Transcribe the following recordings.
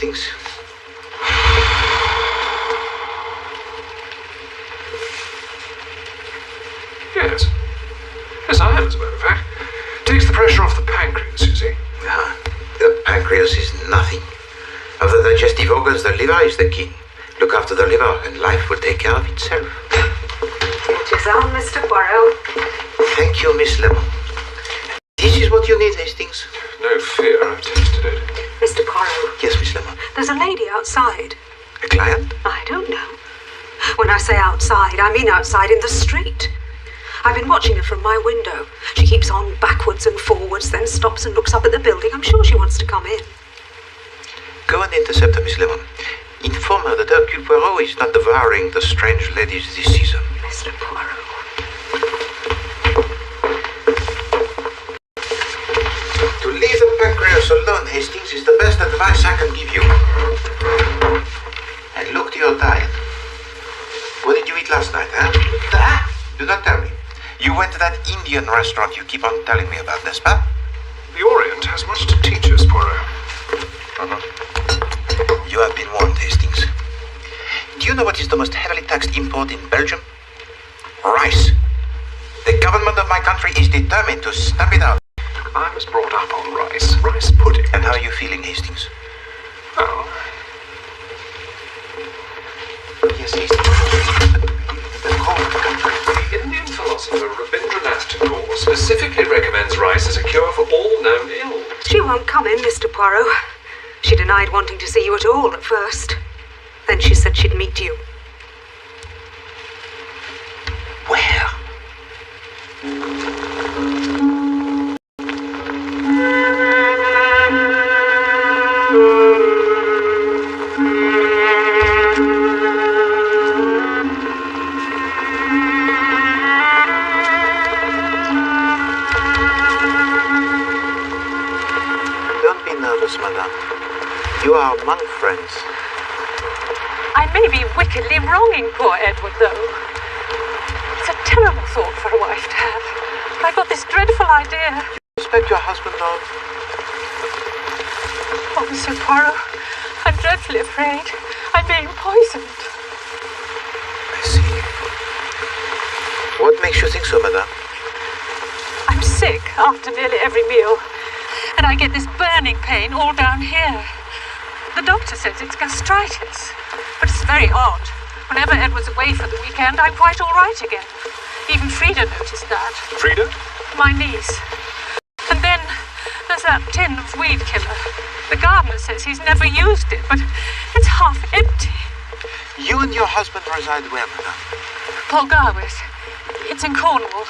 Hastings? Yes. Yes, I am, as a matter of fact. Takes the pressure off the pancreas, you see. The pancreas is nothing. Of the digestive organs, the liver is the king. Look after the liver, and life will take care of itself. It is on, Mr. Poirot. Thank you, Miss Lemon. This is what you need, Hastings. No fear, I've tested it. Mr. Poirot. Yes, Miss Lemon. There's a lady outside. A client? I don't know. When I say outside, I mean outside in the street. I've been watching her from my window. She keeps on backwards and forwards, then stops and looks up at the building. I'm sure she wants to come in. Go and intercept her, Miss Lemon. Inform her that Hercule Poirot is not devouring the strange ladies this season. Mr. Poirot. To leave the pancreas alone, Hastings, is the best advice I can give you. And look to your diet. What did you eat last night, huh? Do not tell me. You went to that Indian restaurant you keep on telling me about, n'est-ce pas? The Orient has much to teach us, Poirot. You have been warned, Hastings. Do you know what is the most heavily taxed import in Belgium? Rice. The government of my country is determined to stamp it out. I was brought up on rice pudding. And how are you feeling, Hastings? Oh, Yes, Hastings. The cold country. the Indian philosopher Rabindranath Tagore specifically recommends rice as a cure for all known ills. She won't come in, Mr. Poirot. She denied wanting to see you at all at first. Then she said she'd meet you. Where? Don't be nervous, madame. You are among friends. I may be wickedly wronging poor Edward, though. It's a terrible thought for a wife to have. But I got this dreadful idea. You respect your husband, though? Oh, Monsieur Poirot, I'm dreadfully afraid I'm being poisoned. I see. What makes you think so, madame? I'm sick after nearly every meal, and I get this burning pain all down here. The doctor says it's gastritis, but it's very odd. Whenever Edward's away for the weekend, I'm quite all right again. Even Frida noticed that. Frida? My niece. And then there's that tin of weed killer. The gardener says he's never used it, but it's half empty. You and your husband reside where, madame? Polgarwith. It's in Cornwall.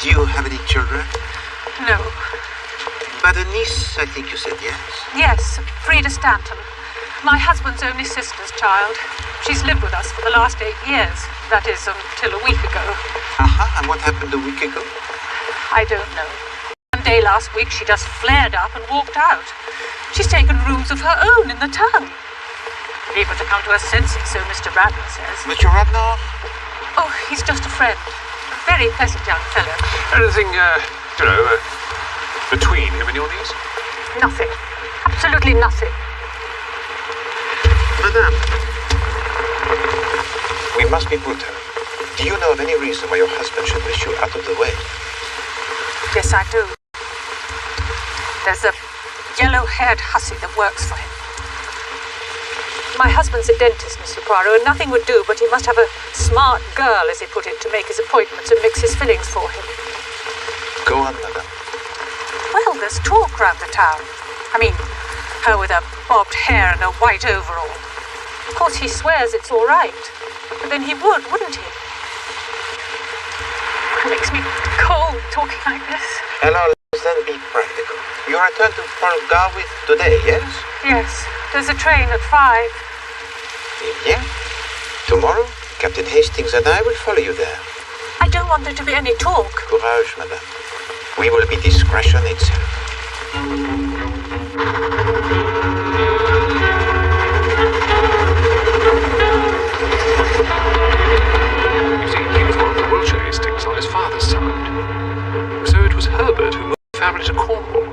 Do you have any children? No. But a niece, I think you said, yes? Yes, Frida Stanton. My husband's only sister's child. She's lived with us for the last 8 years. That is, until a week ago. And what happened a week ago? I don't know. One day last week she just flared up and walked out. She's taken rooms of her own in the town. Able to come to her senses, so Mr. Radnor says. Mr. Radnor? Oh, he's just a friend. A very pleasant young fellow. Anything, between him and your niece? Nothing. Absolutely nothing. Madame, we must be brutal. Do you know of any reason why your husband should wish you out of the way? Yes, I do. There's a yellow-haired hussy that works for him. My husband's a dentist, Monsieur Poirot, and nothing would do, but he must have a smart girl, as he put it, to make his appointments and mix his fillings for him. Go on, madame. Well, there's talk round the town. I mean, her with her bobbed hair and a white overall. Of course, he swears it's all right. But then he would, wouldn't he? It makes me cold talking like this. And now let's then be practical. You return to Polgarwith today, yes? Yes, there's a train at 5. Yeah. Tomorrow, Captain Hastings and I will follow you there. I don't want there to be any talk. Courage, madame. We will be discretion itself. You see, he was one of the Wiltshire Hastings on his father's side. So it was Herbert who moved the family to Cornwall.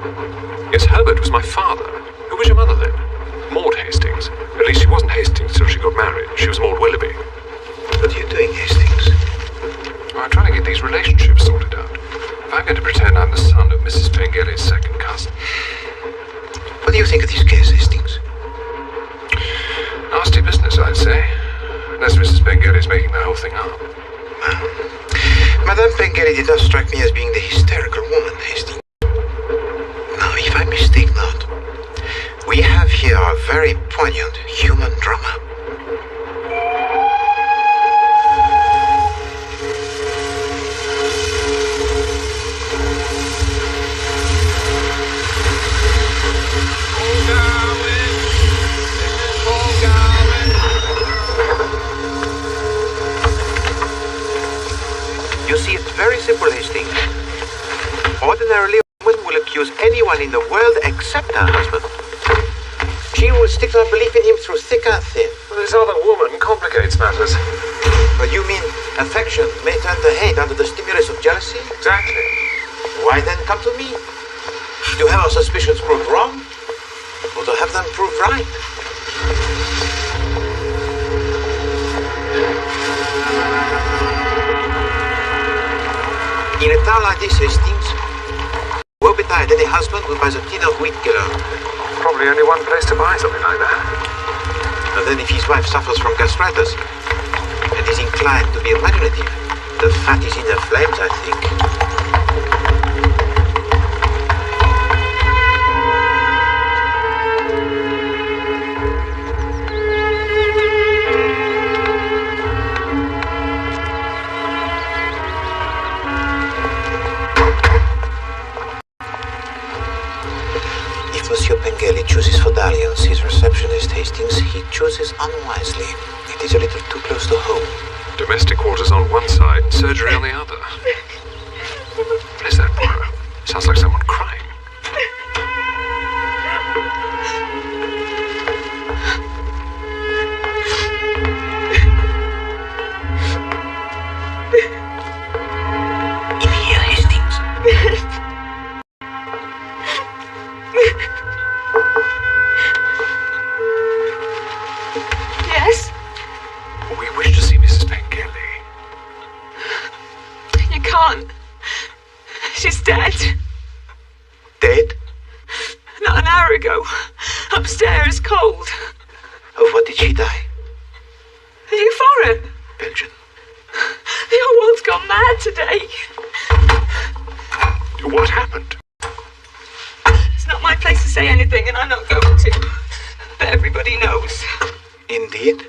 Yes, Herbert was my father. Who was your mother then? Maud Hastings. Mrs. Pengelly's second cousin. What do you think of this case, Hastings? Nasty business, I'd say. Unless Mrs. Pengelly's making the whole thing up. Madame Pengelly did not strike me as being the hysterical woman, Hastings. Now, if I mistake not, we have here a very poignant human drama. You see, it's very simple, Hastings. Ordinarily, a woman will accuse anyone in the world except her husband. She will stick her belief in him through thick and thin. Well, this other woman complicates matters. But you mean affection may turn to hate under the stimulus of jealousy? Exactly. Why then come to me? To have our suspicions proved wrong? Or to have them proved right? In a town like this, Hastings, woe betide any husband who buys a tin of wheat killer. Probably only one place to buy something like that. And then if his wife suffers from gastritis and is inclined to be imaginative, the fat is in her flames, I think. Monsieur Pengelly chooses for dalliance his receptionist, Hastings. He chooses unwisely. It is a little too close to home. Domestic quarters on one side, surgery on the other. What is that, Poirot? Sounds like someone crying. In here, Hastings. Yes? We wish to see Mrs. Pengelly. You can't. She's dead. Dead? Not an hour ago. Upstairs, cold. Of what did she die? Are you foreign? Belgian. The whole world's gone mad today. What happened? It's not my place to say anything, and I'm not going to. But everybody knows. Indeed.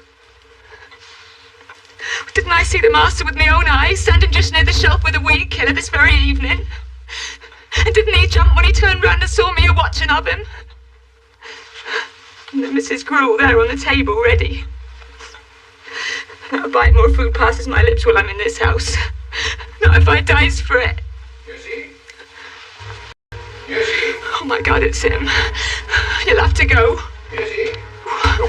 Didn't I see the master with my own eyes, standing just near the shelf with a weed killer this very evening? And didn't he jump when he turned round and saw me a-watching of him? And then Mrs. Gruel there on the table, ready. Not a bite more food passes my lips while I'm in this house. Not if I dies for it. Oh my God, it's him. You'll have to go.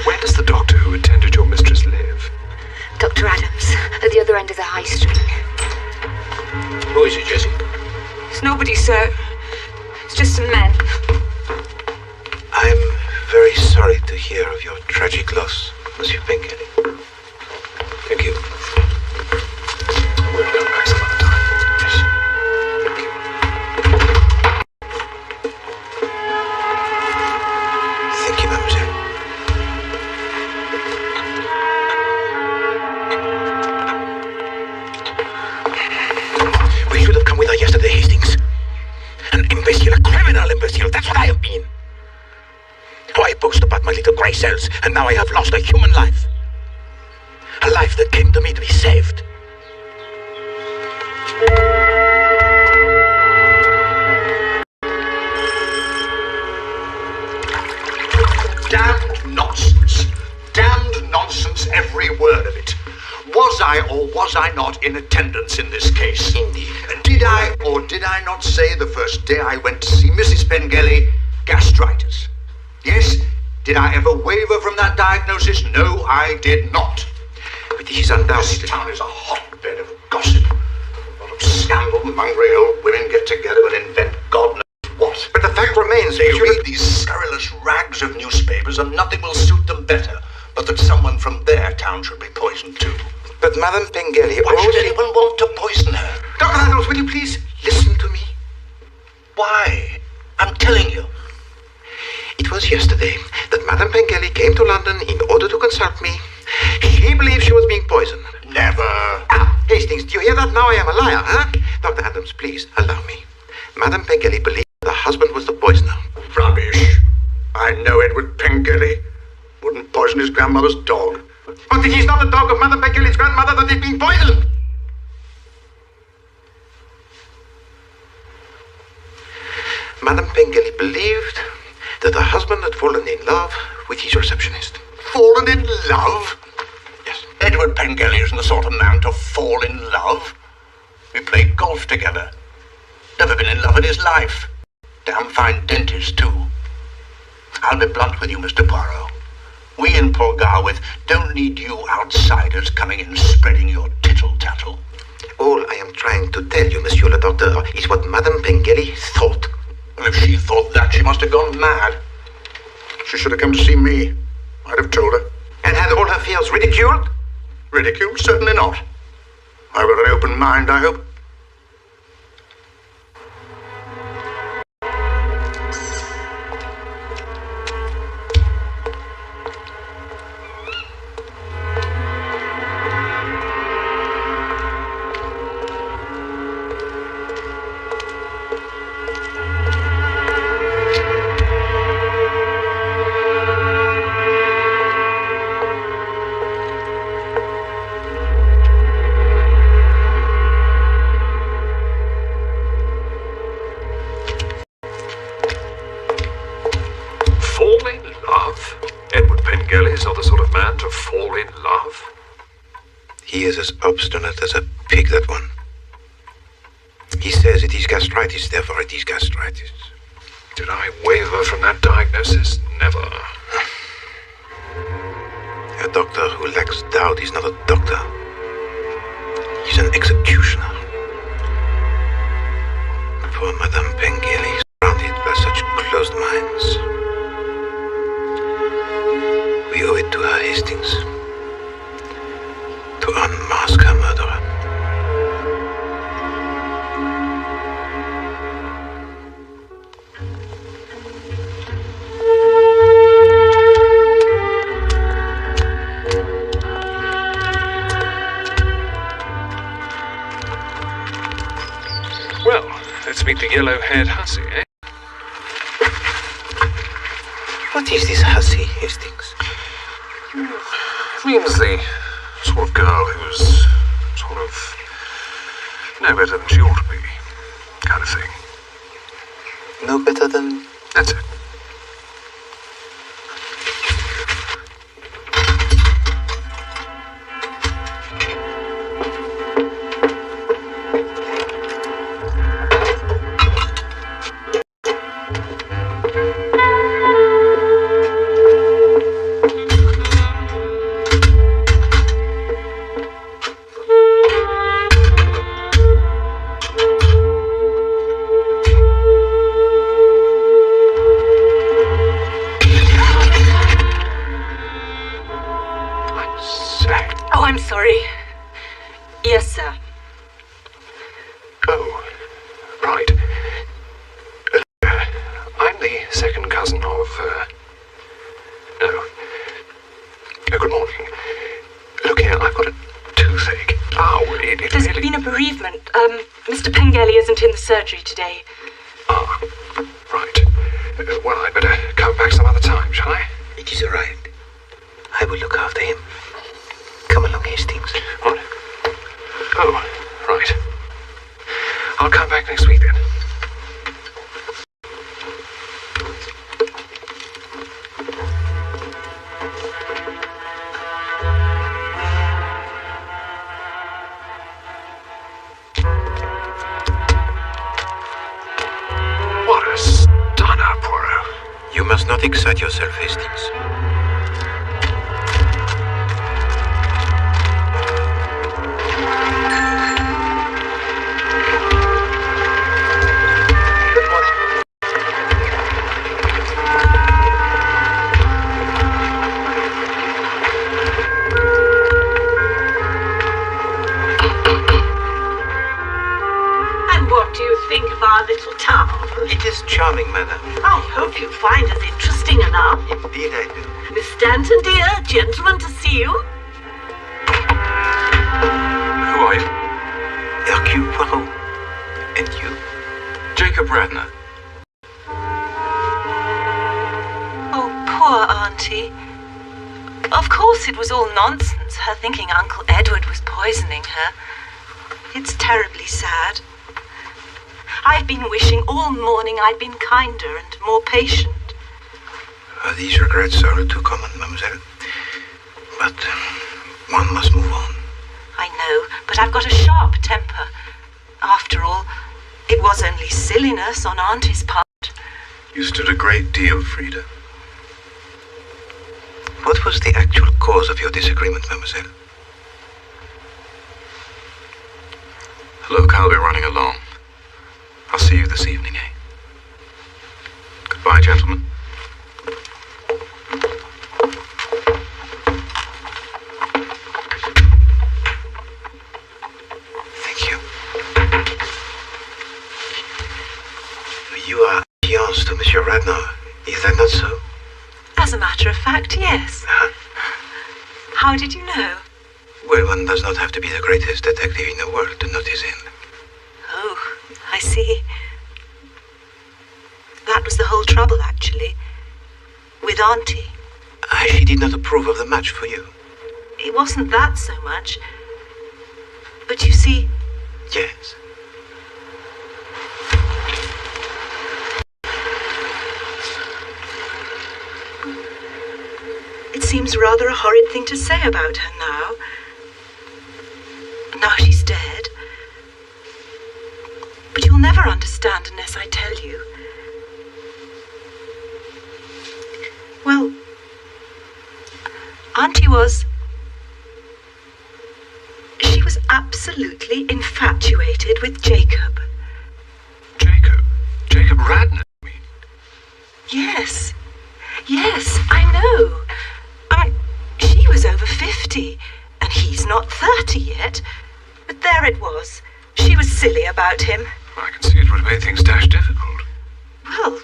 Where does the doctor who attended your mistress live? Dr. Adams, at the other end of the high street. Who is it, Jessie? It's nobody, sir. It's just some men. I'm very sorry to hear of your tragic loss, Monsieur Pengelly. Thank you. We'll come back some other time. Yes. Thank you. Thank you, mademoiselle. We should have come with her yesterday, Hastings. An imbecile, a criminal imbecile, that's what I have been. Oh, I boast about my little grey cells, and now I have lost a human life. A life that came to me to be saved. Damned nonsense. Damned nonsense, every word of it. Was I or was I not in attendance in this case? Indeed. Did I or did I not say the first day I went to see Mrs. Pengelly, gastritis? Yes? Did I ever waver from that diagnosis? No, I did not. But it is undoubtedly... This town is a hotbed of gossip. A lot of scandal-mongering old women get together and invent God knows what. But the fact remains, They read these scurrilous rags of newspapers and nothing will suit them better but that someone from their town should be poisoned too. But Madame Pengelly... Why should anyone want to poison her? Dr. Adams, will you please listen to me? Why? I'm telling you. It was yesterday that Madame Pengelly came to London in order to consult me. She believed she was being poisoned. Never. Ah, Hastings, do you hear that? Now I am a liar, huh? Dr. Adams, please, allow me. Madame Pengelly believed the husband was the poisoner. Rubbish. I know Edward Pengelly. Wouldn't poison his grandmother's dog. But it is not the dog of Madame Pengelly's grandmother that is being poisoned. Madame Pengelly believed that her husband had fallen in love with his receptionist. Fallen in love? Yes. Edward Pengelly isn't the sort of man to fall in love. We played golf together. Never been in love in his life. Damn fine dentist, too. I'll be blunt with you, Mr. Poirot. We in Porgarwith don't need you outsiders coming in spreading your tittle-tattle. All I am trying to tell you, Monsieur le Docteur, is what Madame Pengelly thought. Well, if she thought that, she must have gone mad. She should have come to see me. I'd have told her. And had all her fears ridiculed? Ridiculed? Certainly not. I've got an open mind, I hope. He is as obstinate as a pig, that one. He says it is gastritis, therefore it is gastritis. Did I waver from that diagnosis? Never. A doctor who lacks doubt is not a doctor. He's an executioner. Poor Madame Pengelly, surrounded by such closed minds. We owe it to her, Hastings, to unmask her murderer. Well, let's meet the yellow-haired hussy, eh? What is this hussy, Hastings? Means the sort of girl who's sort of no better than she ought to be, kind of thing. No better than... That's it. I'm sorry. Yes, sir. Oh, right. I'm the second cousin of, no. Oh, good morning. Look here, I've got a toothache. Oh, it There's really... been a bereavement. Mr. Pengelly isn't in the surgery today. Ah, right. Well, I'd better come back some other time, shall I? It is all right. I will look after him. Come along, Hastings. What? Oh, right. I'll come back next week then. What a stunner, Poirot. You must not excite yourself, Hastings. What do you think of our little town? It is charming, madam. I hope you find us interesting enough. Indeed I do. Miss Stanton, dear, gentlemen to see you. Who are you? Hercule Poirot. And you? Jacob Radnor. Oh, poor Auntie. Of course it was all nonsense, her thinking Uncle Edward was poisoning her. It's terribly sad. I've been wishing all morning I'd been kinder and more patient. These regrets are too common, mademoiselle. But one must move on. I know, but I've got a sharp temper. After all, it was only silliness on Auntie's part. You stood a great deal, Frida. What was the actual cause of your disagreement, mademoiselle? Look, I'll be running along. I'll see you this evening, eh? Goodbye, gentlemen. Thank you. You are affianced to Monsieur Radnor. Is that not so? As a matter of fact, yes. How did you know? Well, one does not have to be the greatest detective in the world to notice it. Oh, I see. That was the whole trouble, actually. With Auntie. She did not approve of the match for you. It wasn't that so much. But you see... Yes. It seems rather a horrid thing to say about her now. Now she's dead. But you'll never understand unless I tell you. Well, Auntie was... She was absolutely infatuated with Jacob. Jacob? Jacob Radnor, you mean? Yes. Yes, I know. She was over 50, and he's not 30 yet. But there it was. She was silly about him. I can see it would have made things dash difficult. Well,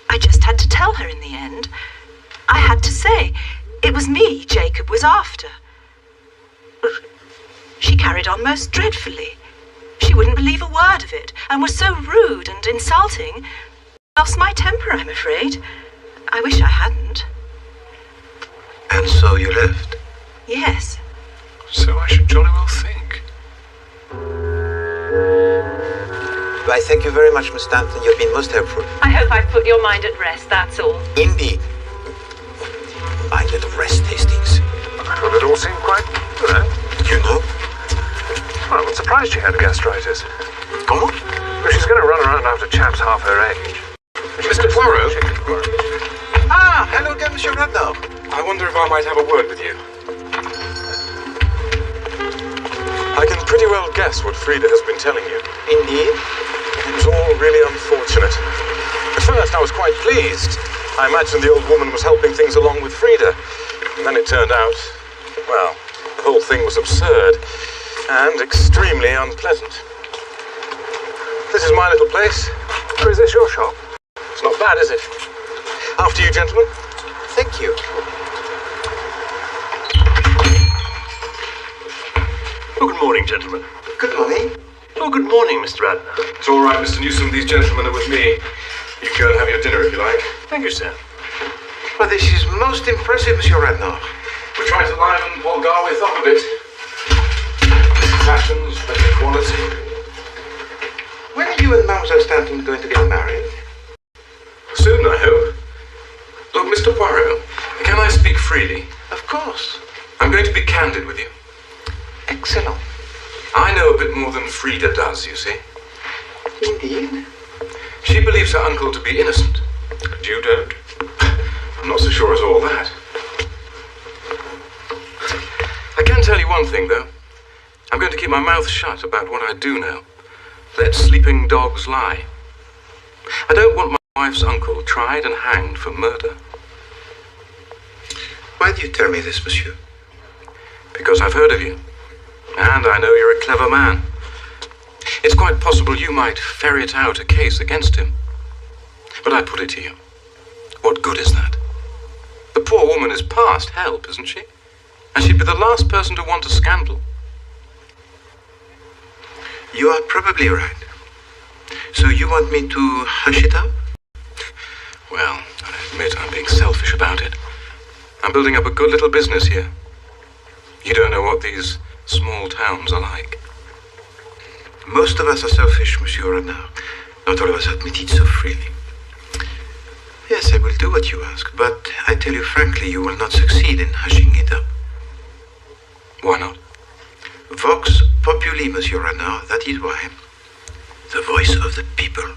I just had to tell her in the end. I had to say, it was me Jacob was after. She carried on most dreadfully. She wouldn't believe a word of it, and was so rude and insulting. Lost my temper, I'm afraid. I wish I hadn't. And so you left? Yes. So I should jolly well think. Why, thank you very much, Miss Stanton. You've been most helpful. I hope I've put your mind at rest, that's all. Indeed. Mind at rest, Hastings. Well, it all seemed quite, You know? Well, I'm surprised she had gastritis. Comment? But she's going to run around after chaps half her age. Mr. Poirot? Ah, hello there, Monsieur Radnor. I wonder if I might have a word with you. I can pretty well guess what Frida has been telling you. Indeed? It was all really unfortunate. At first I was quite pleased. I imagined the old woman was helping things along with Frida. And then it turned out, well, the whole thing was absurd and extremely unpleasant. This is my little place. Or is this your shop? It's not bad, is it? After you, gentlemen. Thank you. Oh, good morning, gentlemen. Good morning. Oh, good morning, Mr. Radnor. It's all right, Mr. Newsom. These gentlemen are with me. You can go and have your dinner if you like. Thank you, sir. Well, this is most impressive, Monsieur Radnor. We're trying to liven Paul Garwith up a bit. Fashions, better quality. When are you and Mademoiselle Stanton going to get married? Soon, I hope. Look, Mr. Poirot, can I speak freely? Of course. I'm going to be candid with you. Excellent. I know a bit more than Frida does, you see. Indeed. She believes her uncle to be innocent. And you don't. I'm not so sure as all that. I can tell you one thing, though. I'm going to keep my mouth shut about what I do know. Let sleeping dogs lie. I don't want my wife's uncle tried and hanged for murder. Why do you tell me this, monsieur? Because I've heard of you. And I know you're a clever man. It's quite possible you might ferret out a case against him. I put it to you? What good is that? The poor woman is past help, isn't she? And she'd be the last person to want a scandal. You are probably right. So you want me to hush it up? Well, I admit I'm being selfish about it. I'm building up a good little business here. You don't know what these small towns are like. Most of us are selfish, Monsieur Renard. Not all of us admit it so freely. Yes, I will do what you ask, but I tell you frankly, you will not succeed in hushing it up. Why not? Vox populi, Monsieur Renard, that is why. The voice of the people.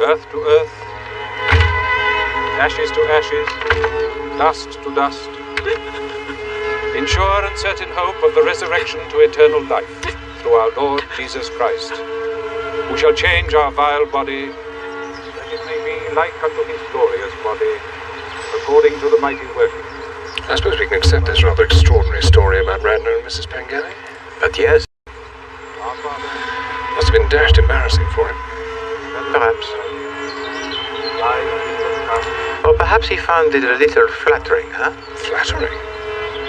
Earth to earth, ashes to ashes, dust to dust, in sure and certain hope of the resurrection to eternal life through our Lord Jesus Christ, who shall change our vile body, that it may be like unto his glorious body, according to the mighty working. I suppose we can accept this rather extraordinary story about Radnor and Mrs. Pengelly. But yes. Our Father, Must have been dashed embarrassing for him. Perhaps. thy kingdom come. Or perhaps he found it a little flattering, huh? Flattering.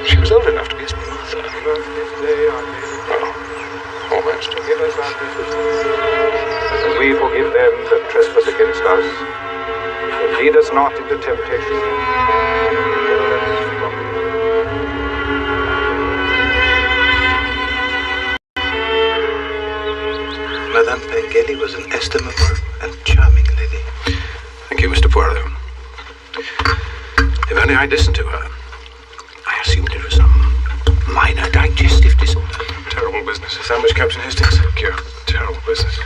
She was old enough to be his mother. Give us this day our daily bread. Well, almost. Forgive us our trespasses, as we forgive them that trespass against us. And lead us not into temptation, but deliver us from evil. Madame Pengelly was an estimable and charming lady. Thank you, Mr. Poirot. If only I'd listened to her. I assumed it was some minor digestive disorder. Terrible business. Sandwich, Captain Hastings. Thank you. Terrible business.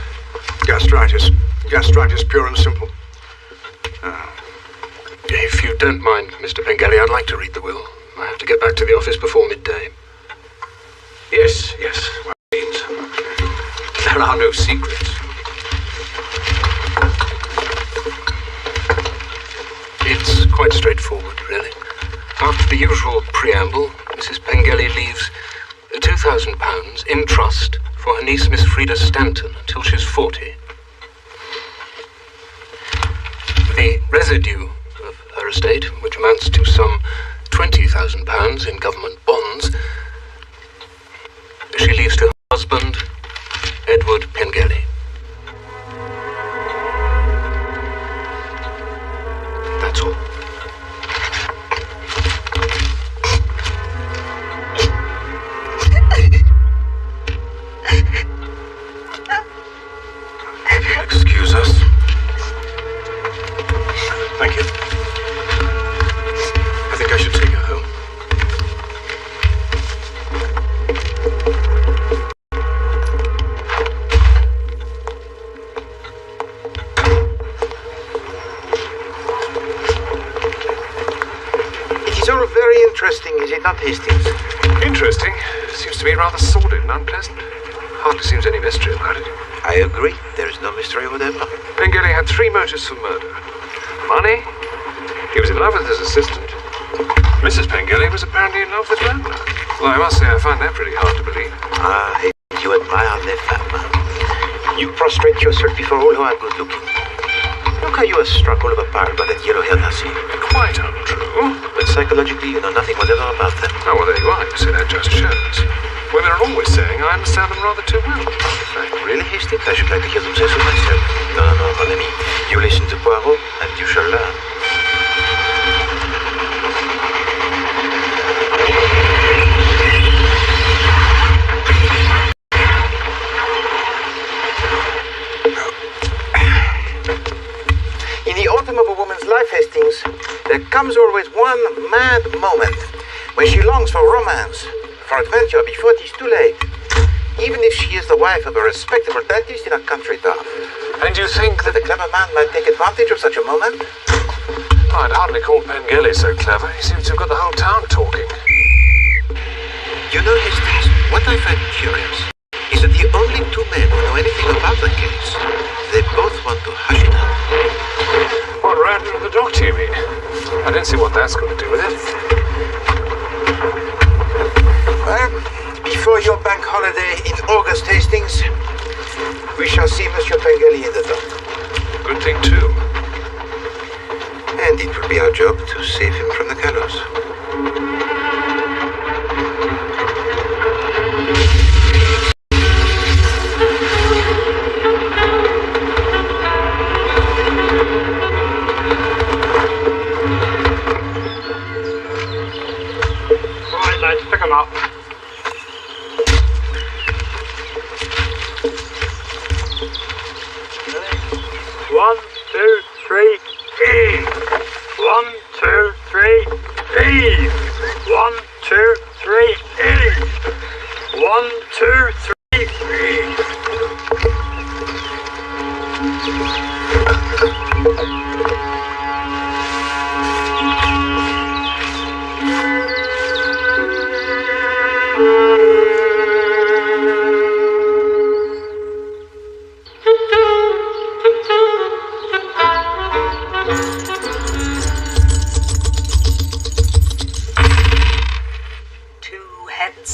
Gastritis. Gastritis, pure and simple. If you don't mind, Mr. Pengelly, I'd like to read the will. I have to get back to the office before midday. Yes, by all means. There are no secrets. It's quite straightforward, really. After the usual preamble, Mrs. Pengelly leaves £2,000 in trust for her niece, Miss Frida Stanton, until she's 40. The residue of her estate, which amounts to some £20,000 in government bonds, she leaves to her husband, Edward Pengelly. That's all. If you'll excuse us. Thank you. I think I should take her home. It is all very interesting, is it not, Hastings? Interesting. Seems to be rather sordid and unpleasant. Hardly seems any mystery about it. I agree. There is no mystery whatever. Pengelly had 3 motives for murder. Money. He was in love with his assistant. Mrs. Pengelly was apparently in love with Radnor. Well, I must say I find that pretty hard to believe. You admire les femmes. You prostrate yourself before all who are good looking. Look how you are struck all over Paris by that yellow-haired Nazi. Quite untrue. But psychologically, you know nothing whatever about them. Oh, well, there you are. You see, that just shows. Women are always saying I understand them rather too well. Really, Hastings? I should like to hear them say so myself. No, mon ami. You listen to Poirot, and you shall learn. In the autumn of a woman's life, Hastings, there comes always one mad moment when she longs for romance, for adventure before it is too late, even if she is the wife of a respectable dentist in a country town. And you think That a clever man might take advantage of such a moment? I'd hardly call Pengelly so clever. He seems to have got the whole town talking. You know, Hastings, what I find curious is that the only 2 men who know anything about the case, they both want to hush it up. What, Radnor and the doctor, you mean? I don't see what that's got to do with it. Well, before your bank holiday holiday in August, Hastings, we shall see Monsieur Pengelly in the dock. Good thing, too. And it will be our job to save him from the gallows. Right, lads, pick 'em up. One, two, three, heave. 1, 2, 3, heave. 1, 2, 3, heave. 1, 2, 3, heave.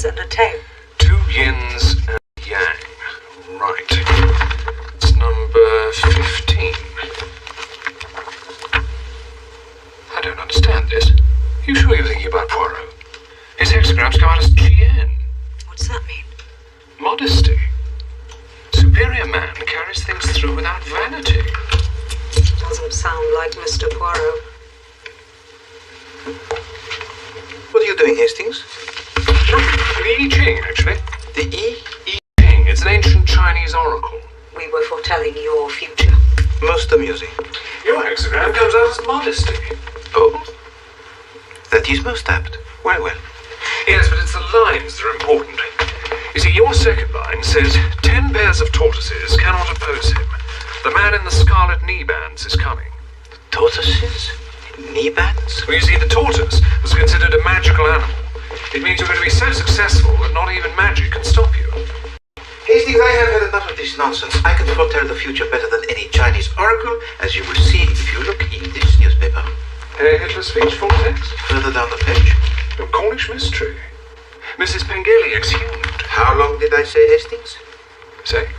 And a tail. 2 yins and yang. Right. It's number 15. I don't understand this. You sure you're thinking about Poirot? His hexagrams go out as GN. What does that mean? Modesty. Superior man carries things through without vanity. Doesn't sound like Mr. Poirot. What are you doing, Hastings? The I Ching, actually. The I Ching. It's an ancient Chinese oracle. We were foretelling your future. Most amusing. Your hexagram comes out as modesty. Oh? That is most apt. Well, well. Yes, but it's the lines that are important. You see, your second line says 10 pairs of tortoises cannot oppose him. The man in the scarlet knee bands is coming. Tortoises? Knee bands? Well, you see, the tortoise was considered a magical animal. It means you're going to be so successful that not even magic can stop you. Hastings, I have had enough of this nonsense. I can foretell the future better than any Chinese oracle, as you will see if you look in this newspaper. Hitler's speech, full text? Further down the page. A Cornish mystery. Mrs. Pengelly exhumed. How long did I say, Hastings? Say?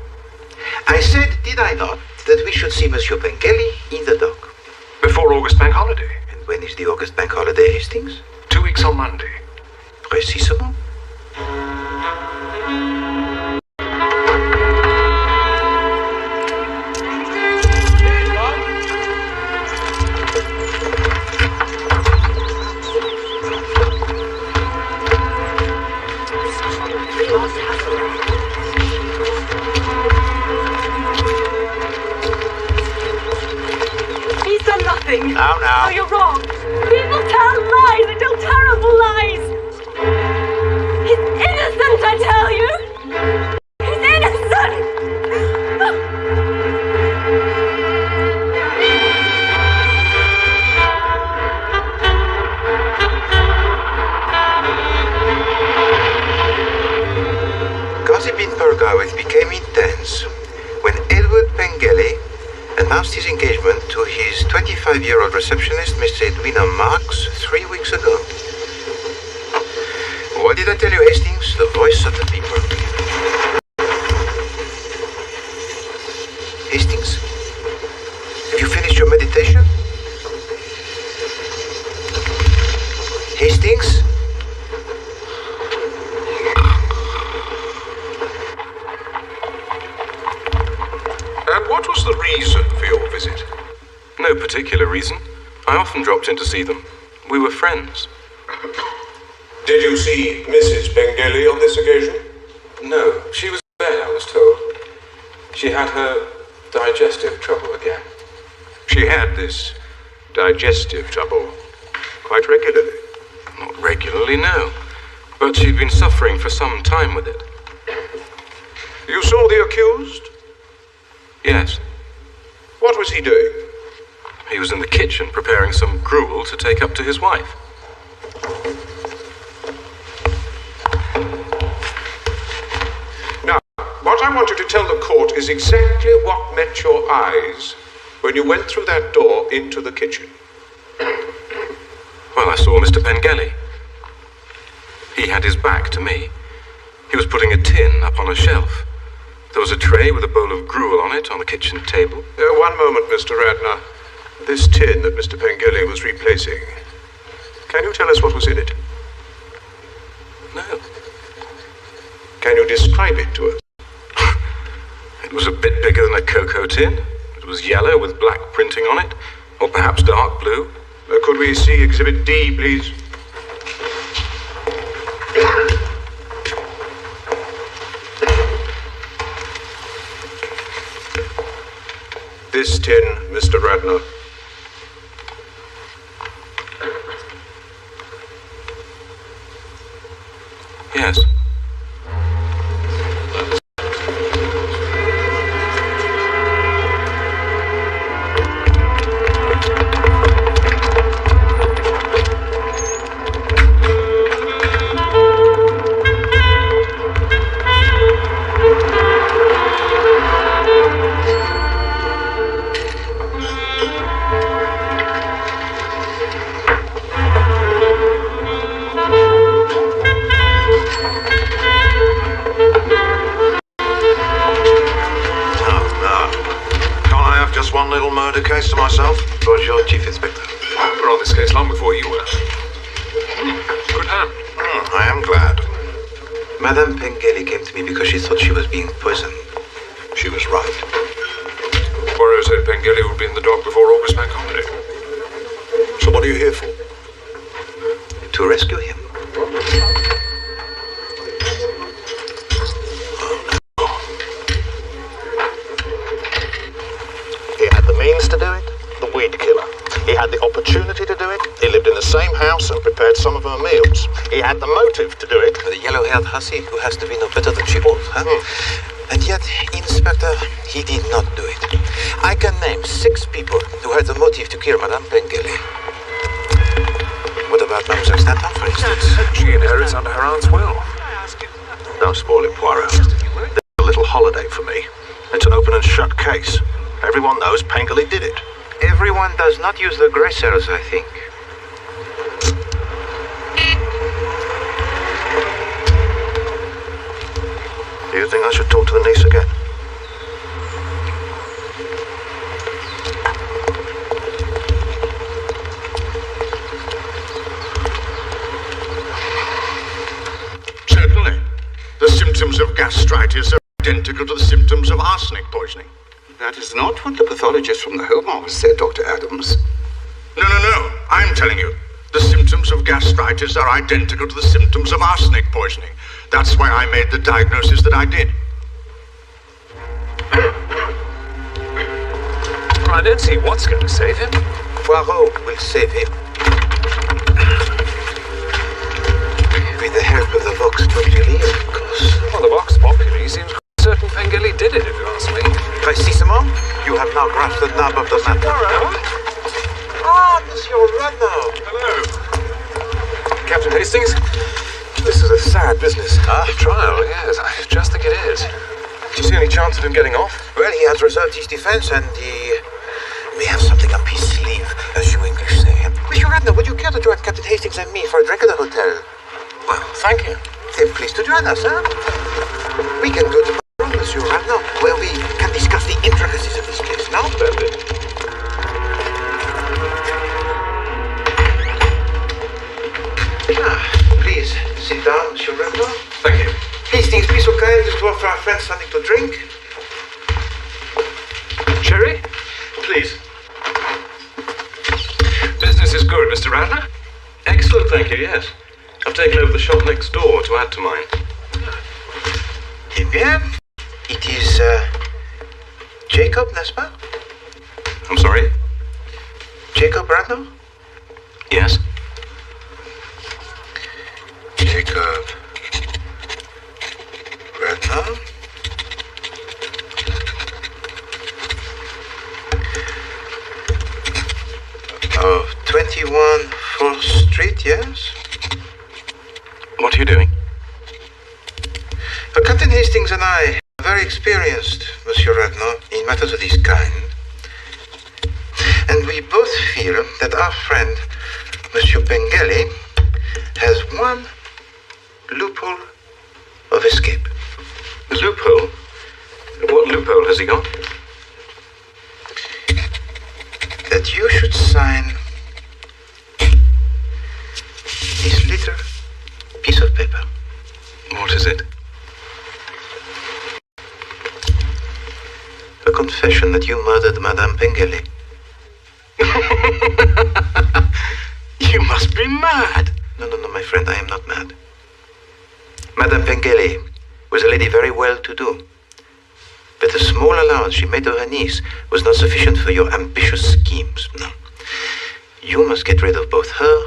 I said, did I not, that we should see Monsieur Pengelly in the dock. Before August Bank Holiday. And when is the August Bank Holiday, Hastings? 2 weeks on Monday. Précisément. He's done nothing. Now. No, you're wrong. People tell lies. They tell terrible lies. He's innocent, I tell you! He's innocent! Gossip in Purgawick became intense when Edward Pengelly announced his engagement to his 25-year-old receptionist, Miss Edwina Marks, 3 weeks ago. What did I tell you, Hastings? The voice of the people. Hastings? Have you finished your meditation? Hastings? And what was the reason for your visit? No particular reason. I often dropped in to see them. We were friends. Did you see Mrs. Pengelly on this occasion? No, she was in bed, I was told. She had her digestive trouble again. She had this digestive trouble quite regularly. Not regularly, no. But she'd been suffering for some time with it. You saw the accused? Yes. What was he doing? He was in the kitchen preparing some gruel to take up to his wife. Now, what I want you to tell the court is exactly what met your eyes when you went through that door into the kitchen. Well, I saw Mr. Pengelly. He had his back to me. He was putting a tin up on a shelf. There was a tray with a bowl of gruel on it on the kitchen table. One moment, Mr. Radner. This tin that Mr. Pengelly was replacing. Can you tell us what was in it? No. Can you describe it to us? It was a bit bigger than a cocoa tin. It was yellow with black printing on it, or perhaps dark blue. Could we see Exhibit D, please? This tin, Mr. Radner. Yes. Case to myself, or your chief inspector? We were on this case long before you were. Good hand. I am glad. Madame Pengelly came to me because she thought she was being poisoned. She was right. Poirot said Pengelly would be in the dock before August Bank holiday. So what are you here for? To rescue him. To do it, the weed killer. He had the opportunity to do it. He lived in the same house and prepared some of her meals. He had the motive to do it. The yellow-haired hussy who has to be no better than she ought, huh? And yet, Inspector, he did not do it. I can name 6 people who had the motive to kill Madame Pengelly. What about Mademoiselle Stanton, for instance? She inherits under her aunt's will. Don't spoil it, Poirot. There's a little holiday for me. It's an open and shut case. Everyone knows Pengelly did it. Everyone does not use the grey cells, I think. Do you think I should talk to the niece again? Certainly. The symptoms of gastritis are identical to the symptoms of arsenic poisoning. That is not what the pathologist from the Home Office said, Dr. Adams. No. I'm telling you. The symptoms of gastritis are identical to the symptoms of arsenic poisoning. That's why I made the diagnosis that I did. I don't see what's going to save him. Poirot will save him. With the help of the Vox Populi, of course. Well, the Vox Populi seems certain Pengelly did it, if you ask me. Precisement. You have now grasped the nub of the matter. Ah, Monsieur Radner. Hello. Captain Hastings? This is a sad business. Trial, yes. I just think it is. Do you see any chance of him getting off? Well, he has reserved his defense and he may have something up his sleeve, as you English say. Monsieur Radner, would you care to join Captain Hastings and me for a drink at the hotel? Well, thank you. Then pleased to join us, huh? We can go to Monsieur Radner, where we can discuss the intricacies of this case, now? Splendid. Please, sit down, Monsieur Radner. Thank you. Hastings, be so kind as to offer our friends something to drink. Sherry? Please. Business is good, Mr. Radner? Excellent, thank you, yes. I've taken over the shop next door to add to mine. Eh bien, it is Jacob, n'est-ce pas? I'm sorry? Jacob Radner? Yes. Jacob Radner? Oh, 21 4th Street, yes? What are you doing? Captain Hastings and I are very experienced, Monsieur Radner, in matters of this kind. And we both feel that our friend, Monsieur Pengelly, has one loophole of escape. The loophole? What loophole has he got? That you should sign this little piece of paper. What is it? A confession that you murdered Madame Pengele. You must be mad. No, my friend, I am not mad. Madame Pengele was a lady very well-to-do. But the small allowance she made to her niece was not sufficient for your ambitious schemes. No. You must get rid of both her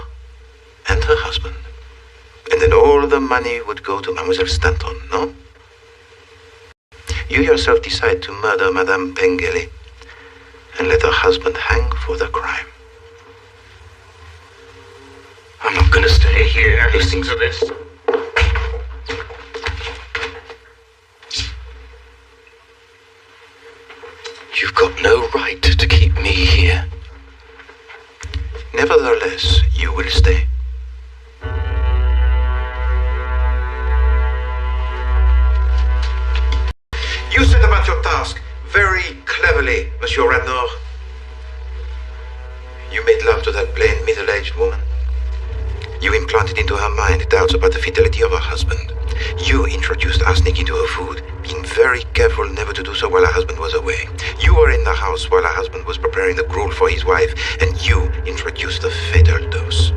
and her husband. And then all the money would go to Mademoiselle Stanton, no? You yourself decide to murder Madame Pengele and let her husband hang for the crime. I'm not going to stay here listening to this. You've got no right to keep me here. Nevertheless, you will stay. You set about your task very cleverly, Monsieur Radnor. You made love to that plain, middle-aged woman. You implanted into her mind doubts about the fidelity of her husband. You introduced arsenic into her food, being very careful never to do so while her husband was away. You were in the house while her husband was preparing the gruel for his wife, and you introduced the fatal dose.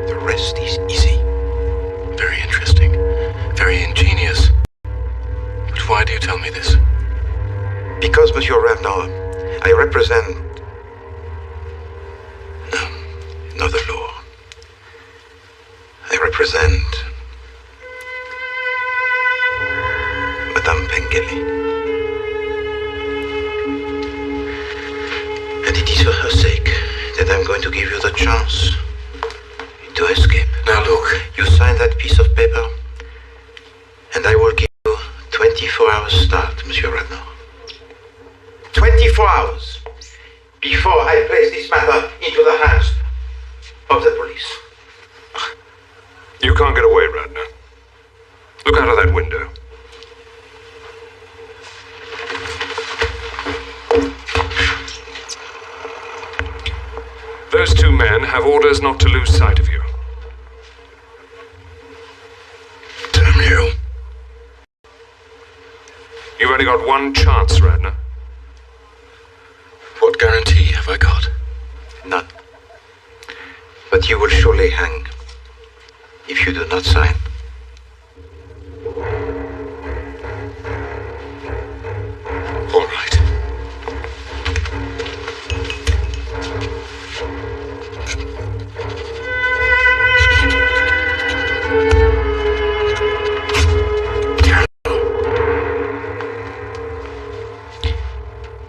The rest is easy. Very interesting. Very ingenious. But why do you tell me this? Because, Monsieur Radnor, I represent... No, not the law. I represent... Madame Pengele. And it is for her sake that I'm going to give you the chance to escape. Now look. You sign that piece of paper, and I will give you 24 hours start, Monsieur Radnor. 24 hours before I place this matter into the hands of the police. You can't get away, Radnor. Look out of that window. Those two men have orders not to lose sight of you. Damn you. You've only got one chance, Radnor. What guarantee have I got? None. But you will surely hang if you do not sign. All right.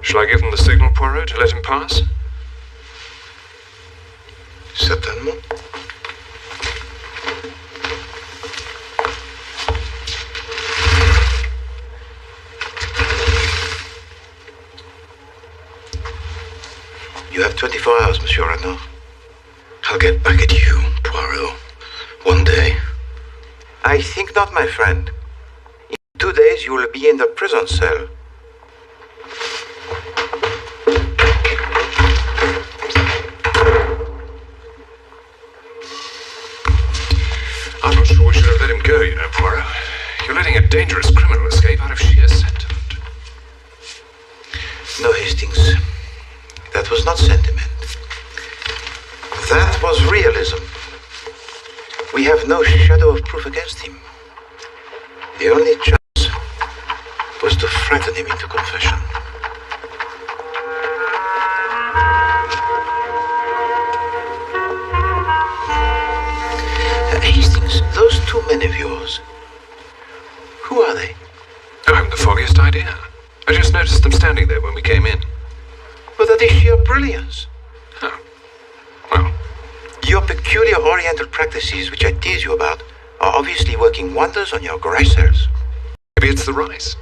Shall I give them the signal, Poirot, to let him pass? Certainement. You have 24 hours, Monsieur Radnor. I'll get back at you, Poirot. One day. I think not, my friend. In 2 days you will be in the prison cell. I'm not sure we should have let him go, you know, Poirot. You're letting a dangerous criminal escape out of sheer sentiment. No, Hastings. That was not sentiment. That was realism. We have no shadow of proof against him. The only chance was to frighten him into confession. Hastings, those two men of yours, who are they? I haven't the foggiest idea. I just noticed them standing there when we came in. Well, that is sheer brilliance. Oh. Well. Your peculiar Oriental practices, which I tease you about, are obviously working wonders on your gray cells. Maybe it's the rice.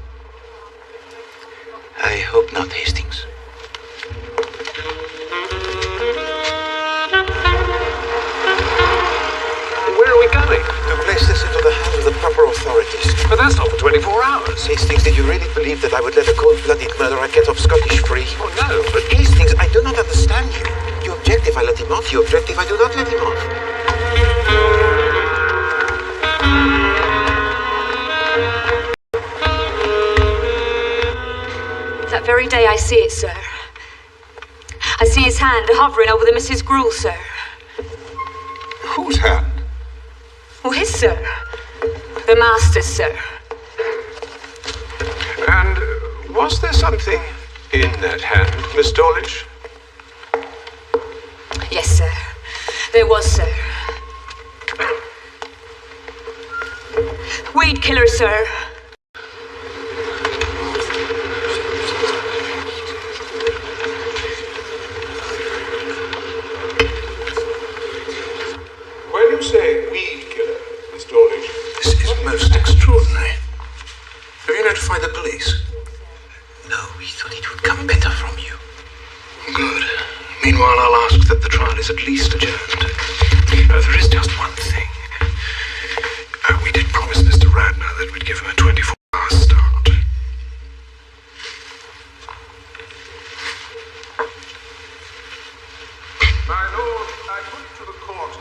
I hope not, Hastings. Where are we going? To place this into the hands proper authorities. But that's not for 24 hours. Hastings, did you really believe that I would let a cold-blooded murderer get off Scottish free? Oh, no. But Hastings, I do not understand you. You object if I let him off. You object if I do not let him off. That very day I see it, sir. I see his hand hovering over the Mrs. Gruel, sir. Whose hand? Well, his, sir. The master's, sir. And was there something in that hand, Miss Dawlish? Yes, sir. There was, sir. Weed killer, sir. When you say weed killer, Miss Dawlish, this is most extraordinary. Have you notified the police? No, we thought it would come better from you. Good. Meanwhile, I'll ask that the trial is at least adjourned. There is just one thing. We did promise Mr. Radner that we'd give him a 24-hour start. My lord, I put to the court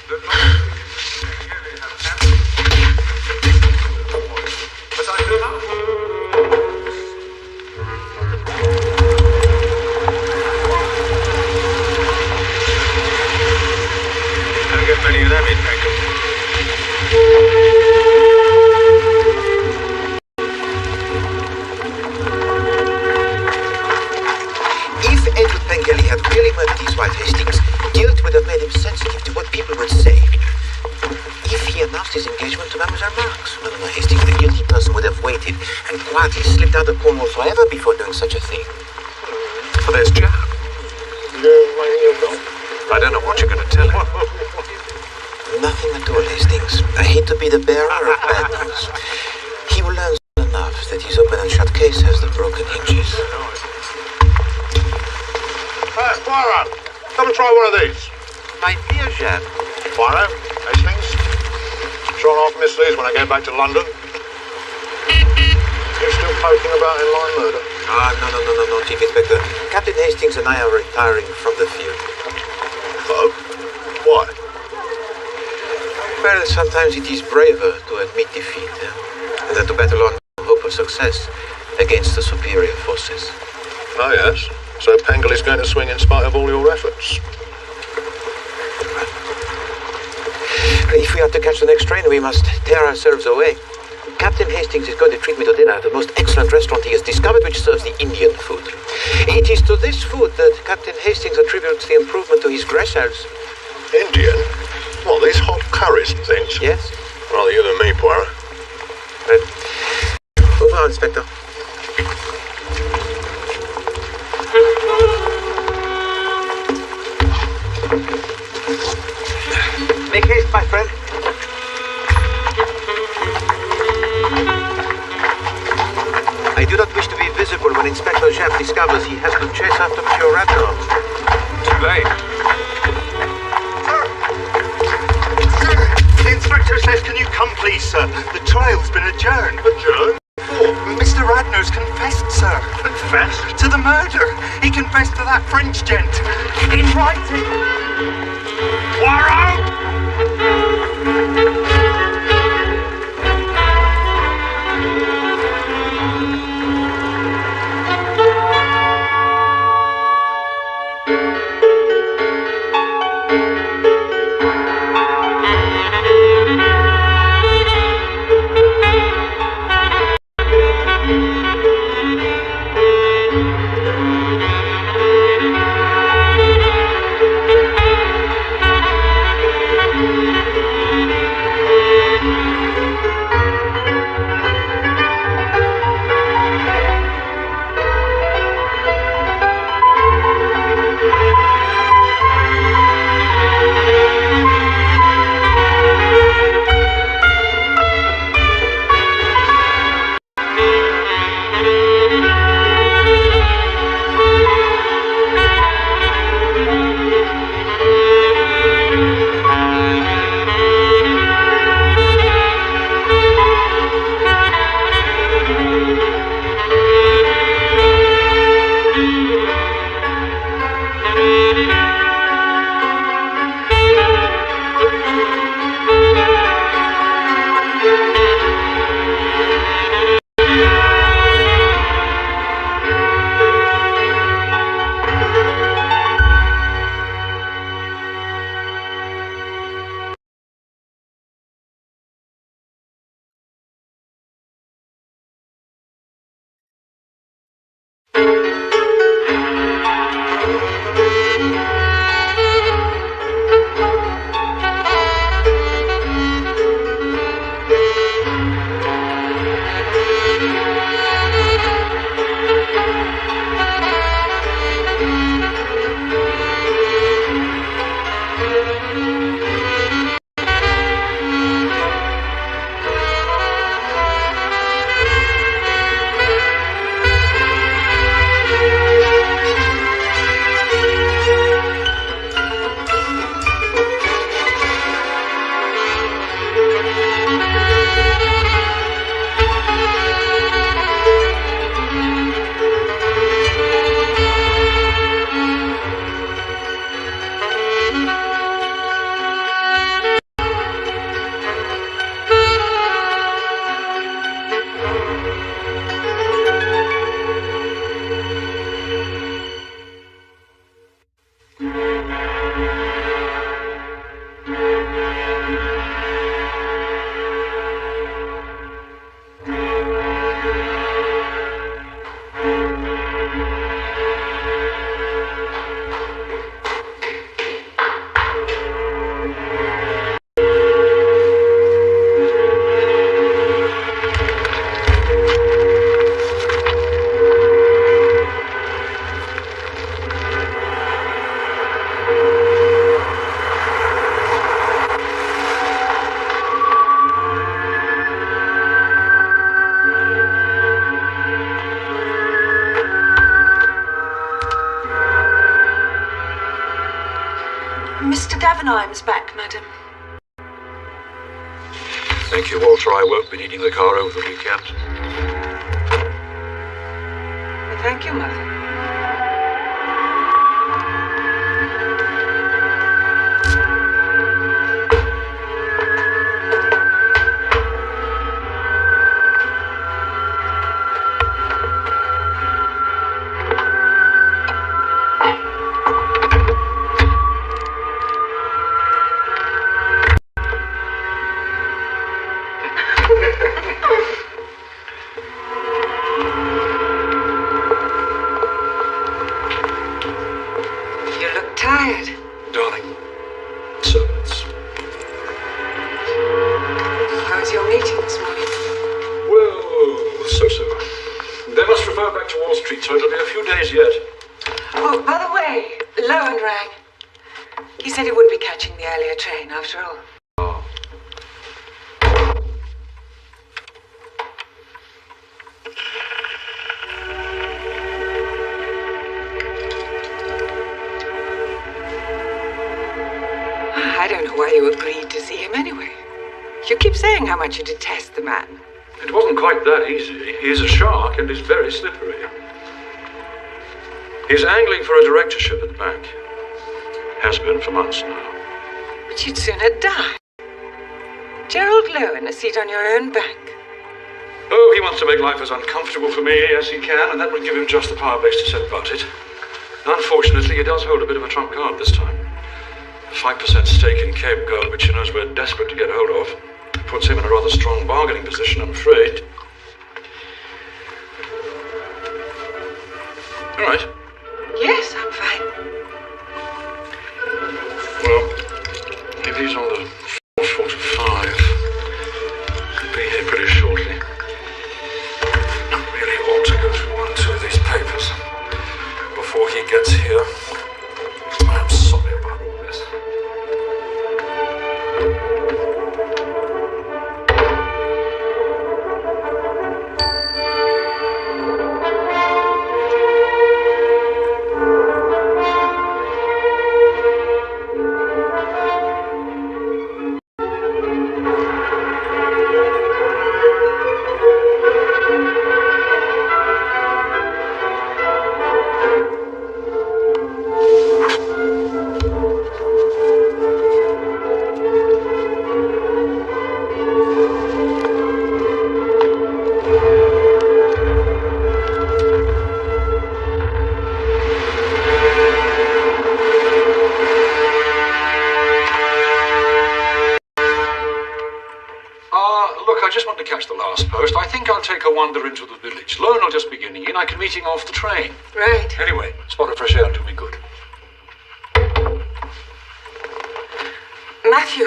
that not only did Mr. Pengele have absolute but I do not. Don't get many of them in Peckham. If Edward Pengele had really murdered his wife Hastings, guilt would have made him sensitive to what people would say. If he announced his engagement to Mademoiselle Marx, no, Hastings, the guilty person would have waited and quietly slipped out of Cornwall forever before doing such a thing. Well, there's Jack. I don't know what you're going to tell him. Nothing at all, Hastings. I hate to be the bearer of bad news. He will learn soon enough that his open and shut case has the broken hinges. Poirot, come and try one of these. My dear Jack. Poirot, Hastings. Sure off Miss Lee's when I get back to London. You still poking about in line murder? No, Chief Inspector. Captain Hastings and I are retiring from the field. Oh? Why? Well, sometimes it is braver to admit defeat than to battle on hope of success against the superior forces. Oh, yes. So Pengele's going to swing in spite of all your efforts. If we are to catch the next train, we must tear ourselves away. Captain Hastings is going to treat me to dinner at the most excellent restaurant he has discovered, which serves the Indian food. It is to this food that Captain Hastings attributes the improvement to his dressers. Indian? What, these hot curries and things? Yes. Rather you than me, Poirot. Au revoir, Inspector. Make haste, my friend. I do not wish to be visible when Inspector Japp discovers he has to chase after Monsieur Radner. Too late. Sir, the inspector says, can you come, please, sir? The trial's been adjourned. Adjourned? Oh, Mr. Radner's confessed, sir. Confessed? To the murder. He confessed to that French gent. In writing. Poirot! Mr. Davenheim's back, madam. Thank you, Walter. I won't be needing the car over the weekend. Thank you, Mother. Tired. Darling, servants. How was your meeting this morning? Well, so-so. They must refer back to Wall Street, so it'll be a few days yet. Oh, by the way, Lowen rang. He said he would be catching the earlier train, after all. Oh. I don't know why you agreed to see him anyway. You keep saying how much you detest the man. It wasn't quite that easy. He's a shark and he's very slippery. He's angling for a directorship at the bank. Has been for months now. But you'd sooner die. Gerald Lowen, a seat on your own bank. Oh, he wants to make life as uncomfortable for me as he can, and that would give him just the power base to set about it. Unfortunately, he does hold a bit of a trump card this time. 5% stake in Cape Gold, which he knows we're desperate to get hold of. Puts him in a rather strong bargaining position, I'm afraid. All right. Yes, I'm fine. Well, if he's on the 4:45, he'll be here pretty shortly. I really ought to go through one or two of these papers before he gets here. I'm sorry about all this. I think I'll take a wander into the village. Loan will just be getting in. I can meet him off the train. Right. Anyway, a spot of fresh air will do me good. Matthew.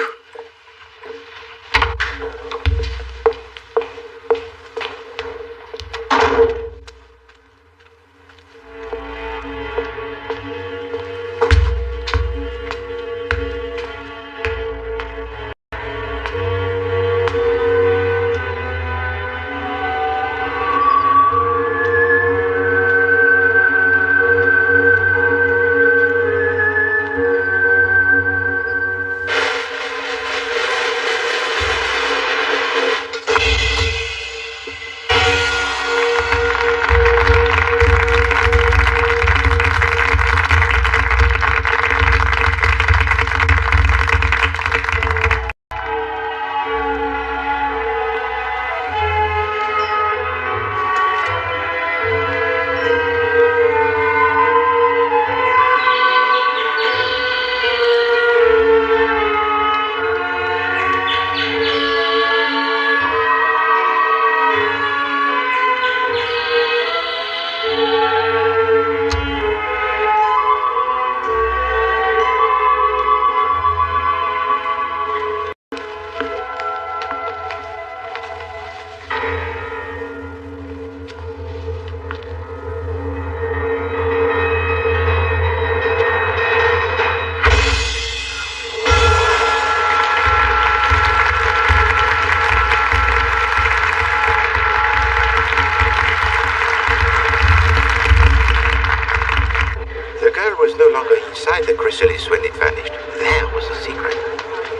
The chrysalis when it vanished. There was the secret.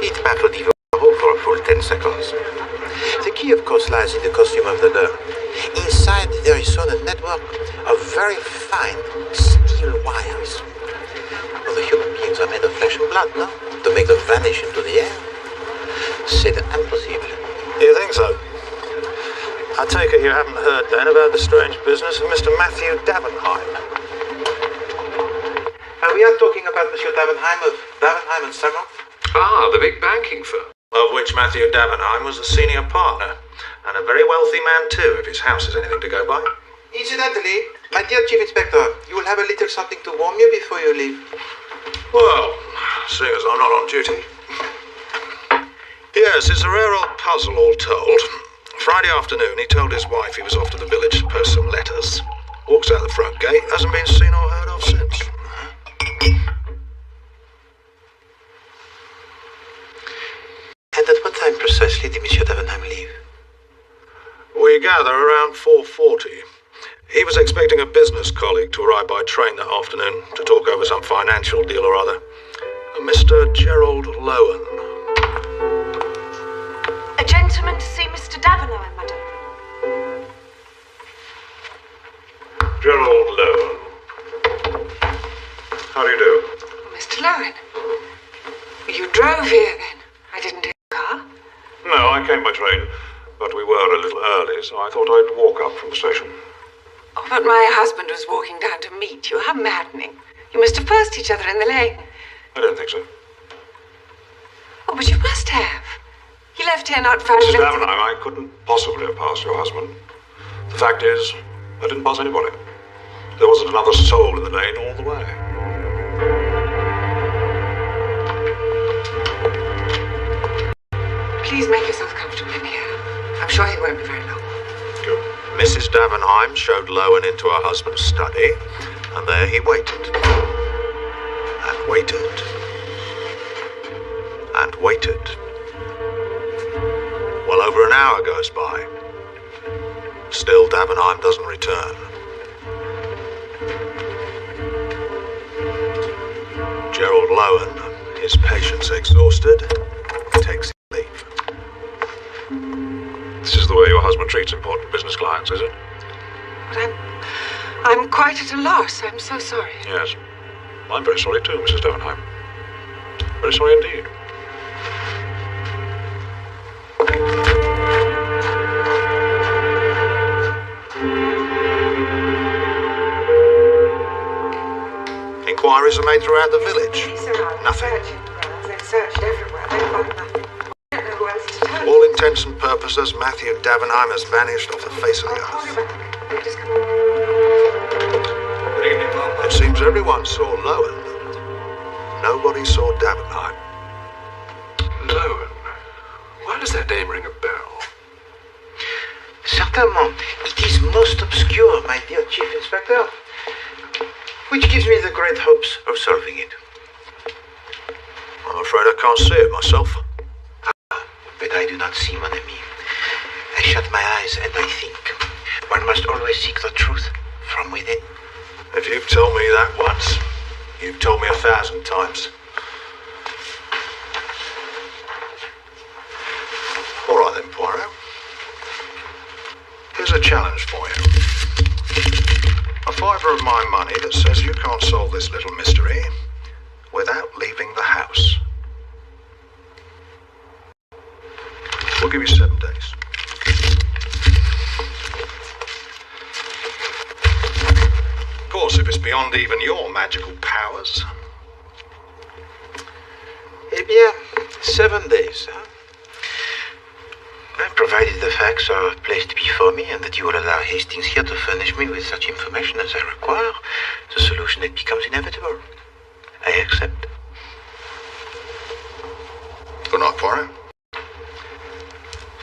It baffled even Poirot for a full 10 seconds. The key, of course, lies in the costume of the girl. Inside, there is sewn a network of very fine steel wires. Well, the human beings are made of flesh and blood, no? To make them vanish into the air? C'est impossible. You think so? I take it you haven't heard, then, about the strange business of Mr. Matthew Davenheim. We are talking about Monsieur Davenheim of Davenheim and Samrock? Ah, the big banking firm. Of which Matthew Davenheim was the senior partner. And a very wealthy man, too, if his house is anything to go by. Incidentally, my dear Chief Inspector, you will have a little something to warm you before you leave. Well, seeing as I'm not on duty. Yes, it's a rare old puzzle, all told. Friday afternoon, he told his wife he was off to the village to post some letters. Walks out the front gate, hasn't been seen or heard of since. And at what time precisely did Monsieur Davenheim leave? We gather around 4:40. He was expecting a business colleague to arrive by train that afternoon to talk over some financial deal or other. Mr. Gerald Lowen. A gentleman to see Mr. Davenheim, madam. Gerald Lowen. How do you do? Mr. Lowen. You drove here, then? I didn't take a car? No, I came by train, but we were a little early, so I thought I'd walk up from the station. Oh, but my husband was walking down to meet you. How maddening. You must have passed each other in the lane. I don't think so. Oh, but you must have. He left here not 5 Mrs. minutes Davenheim, I couldn't possibly have passed your husband. The fact is, I didn't pass anybody. There wasn't another soul in the lane all the way. Please make yourself comfortable in here. I'm sure he won't be very long. Good. Mrs. Davenheim showed Lowen into her husband's study, and there he waited. And waited. And waited. Well, over an hour goes by. Still, Davenheim doesn't return. Gerald Lowen, his patience exhausted, takes his leave. This is the way your husband treats important business clients, is it? But I'm quite at a loss. I'm so sorry. Yes. I'm very sorry too, Mrs. Davenheim. Very sorry indeed. Inquiries are made throughout the village. Police are out Nothing. searching the grounds. They've searched everywhere. They find nothing. I don't know who else to turn. All intents intents and purposes, Matthew Davenheim has vanished off the face of the earth. Good evening, Mum. It seems everyone saw Lowen. Nobody saw Davenheim. Lowen? Why does that name ring a bell? Certainement. It is most obscure, my dear Chief Inspector, which gives me the great hopes of solving it. I'm afraid I can't see it myself. But I do not see, mon ami. I shut my eyes and I think. One must always seek the truth from within. If you've told me that once, you've told me 1,000 times. All right then, Poirot. Here's a challenge for you. A fiver of my money that says you can't solve this little mystery without leaving the house. We'll give you 7 days. Of course, if it's beyond even your magical powers. Eh bien, 7 days, huh? Provided the facts are placed before me and that you will allow Hastings here to furnish me with such information as I require, the solution it becomes inevitable. I accept. Good night, Poirot.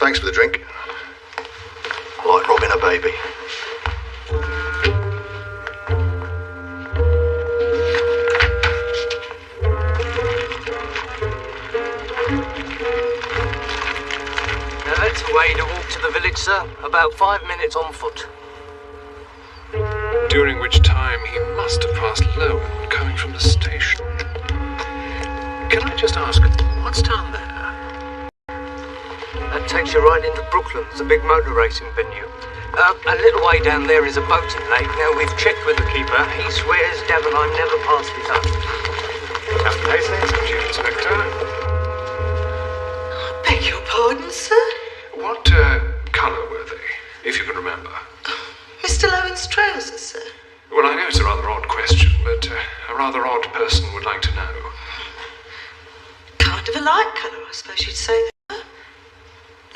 Thanks for the drink. Like robbing a baby. That's the way to walk to the village, sir. About 5 minutes on foot. During which time he must have passed Lowen coming from the station. Can I just ask, what's down there? That takes you right into Brooklands, the big motor racing venue. A little way down there is a boating lake. Now, we've checked with the keeper. He swears Davenheim never passed it up. Captain Hastings, Chief Inspector. Beg your pardon, sir? What colour were they, if you can remember? Mr. Lowen's trousers, sir. Well, I know it's a rather odd question, but a rather odd person would like to know. Kind of a light colour, I suppose you'd say.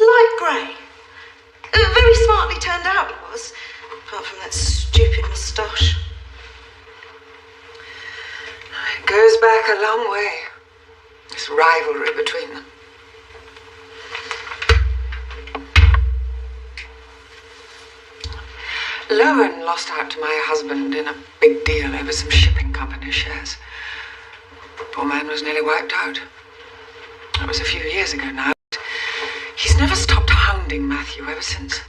Light grey. Very smartly turned out it was, apart from that stupid moustache. It goes back a long way, this rivalry between them. Lowen lost out to my husband in a big deal over some shipping company shares. Poor man was nearly wiped out. That was a few years ago now. He's never stopped hounding Matthew ever since.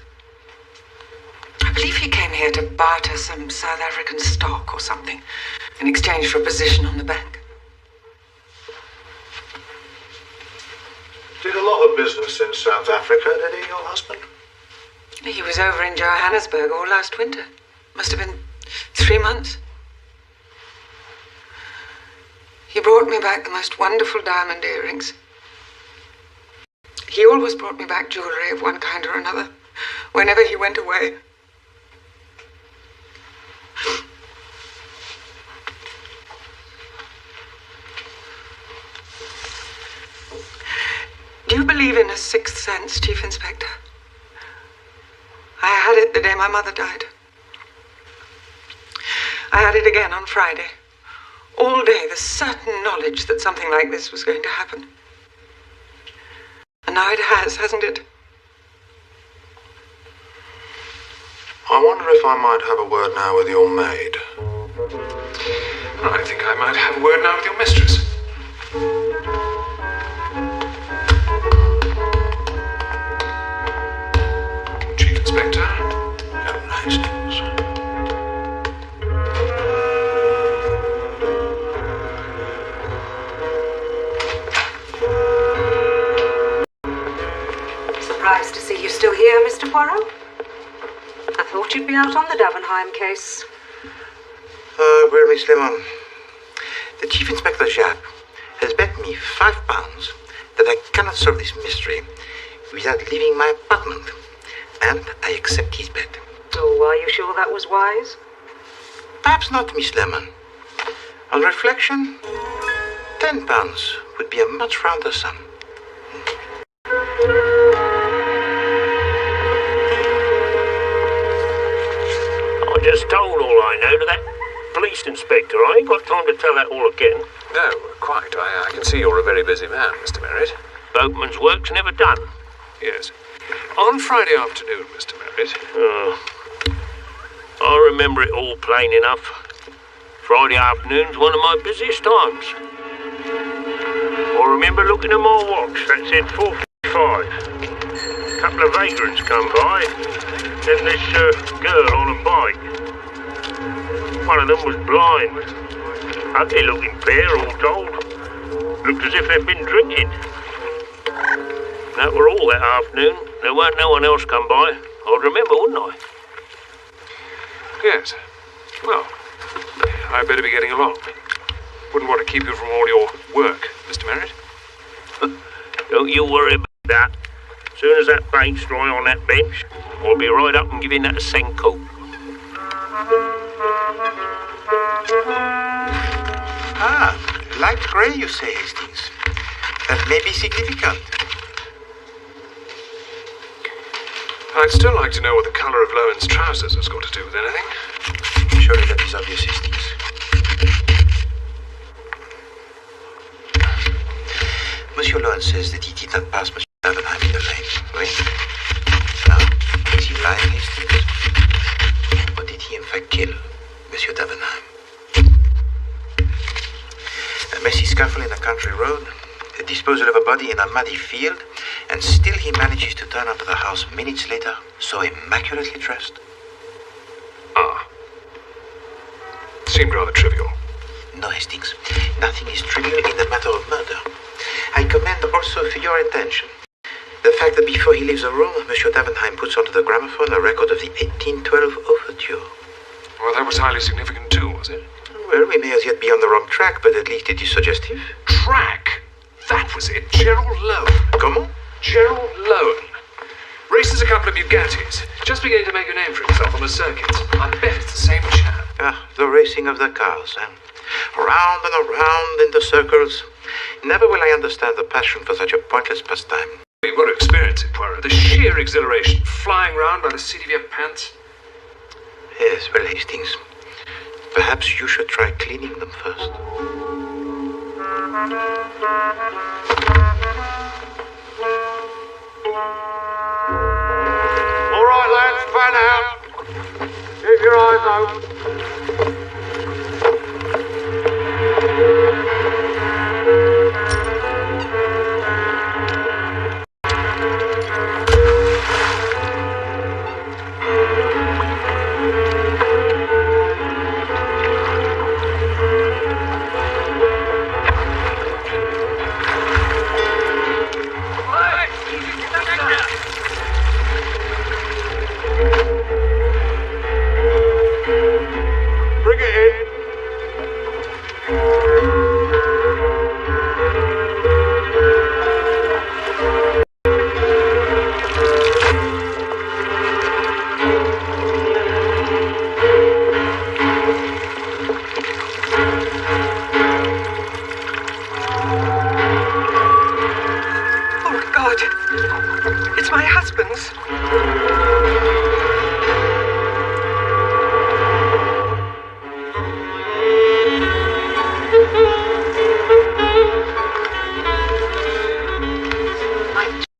I believe he came here to barter some South African stock or something in exchange for a position on the bank. Did a lot of business in South Africa, did he, your husband? He was over in Johannesburg all last winter. Must have been 3 months. He brought me back the most wonderful diamond earrings. He always brought me back jewellery of one kind or another, whenever he went away. Do you believe in a sixth sense, Chief Inspector? I had it the day my mother died. I had it again on Friday. All day, the certain knowledge that something like this was going to happen. And now it has, hasn't it? I wonder if I might have a word now with your maid. I think I might have a word now with your mistress. Chief Inspector. Captain Hastings. Surprised to see you still here, Mr. Poirot. I thought you'd be out on the Davenheim case. Well, Miss Lemon, the Chief Inspector Jacques has bet me £5 that I cannot solve this mystery without leaving my apartment. And I accept his bet. Oh, are you sure that was wise? Perhaps not, Miss Lemon. On reflection, £10 would be a much rounder sum. I know to that police inspector. I ain't got time to tell that all again. No, quite. I can see you're a very busy man, Mr. Merritt. Boatman's work's never done. Yes. On Friday afternoon, Mr. Merritt. I remember it all plain enough. Friday afternoon's one of my busiest times. I remember looking at my watch. That said 4:55. A couple of vagrants come by. Then this girl on a bike. One of them was blind. Ugly looking pair, all told. Looked as if they'd been drinking. That were all that afternoon. There weren't no one else come by. I'd remember, wouldn't I? Yes. Well, I'd better be getting along. Wouldn't want to keep you from all your work, Mr. Merritt. Don't you worry about that. As soon as that paint's dry on that bench, I'll be right up and giving that a Senko. Ah, light grey, you say, Hastings. That may be significant. I'd still like to know what the colour of Lowen's trousers has got to do with anything. Surely that is obvious, Hastings. Monsieur Lowen says that he did not pass Monsieur Davenheim in the lane, right? Now, is he lying, Hastings? Or did he in fact kill Monsieur Davenheim? A messy scuffle in a country road, the disposal of a body in a muddy field, and still he manages to turn up at the house minutes later, so immaculately dressed. Ah. Seemed rather trivial. No, Hastings. Nothing is trivial in the matter of murder. I commend also for your attention the fact that before he leaves the room, Monsieur Davenheim puts onto the gramophone a record of the 1812 overture. Well, that was highly significant too, was it? Well, we may as yet be on the wrong track, but at least it is suggestive. Track? That was it. Gerald Lowen. Comment? Gerald Lowen. Races a couple of Bugattis. Just beginning to make a name for himself on the circuits. I bet it's the same chap. Ah, the racing of the cars, eh? Round and around in the circles. Never will I understand the passion for such a pointless pastime. You've got to experience it, Poirot. The sheer exhilaration, flying round by the seat of your pants. Yes, well, Hastings, perhaps you should try cleaning them first. All right, lads, fan out. Keep your eyes open. Bring it in. Oh my God! It's my husband's.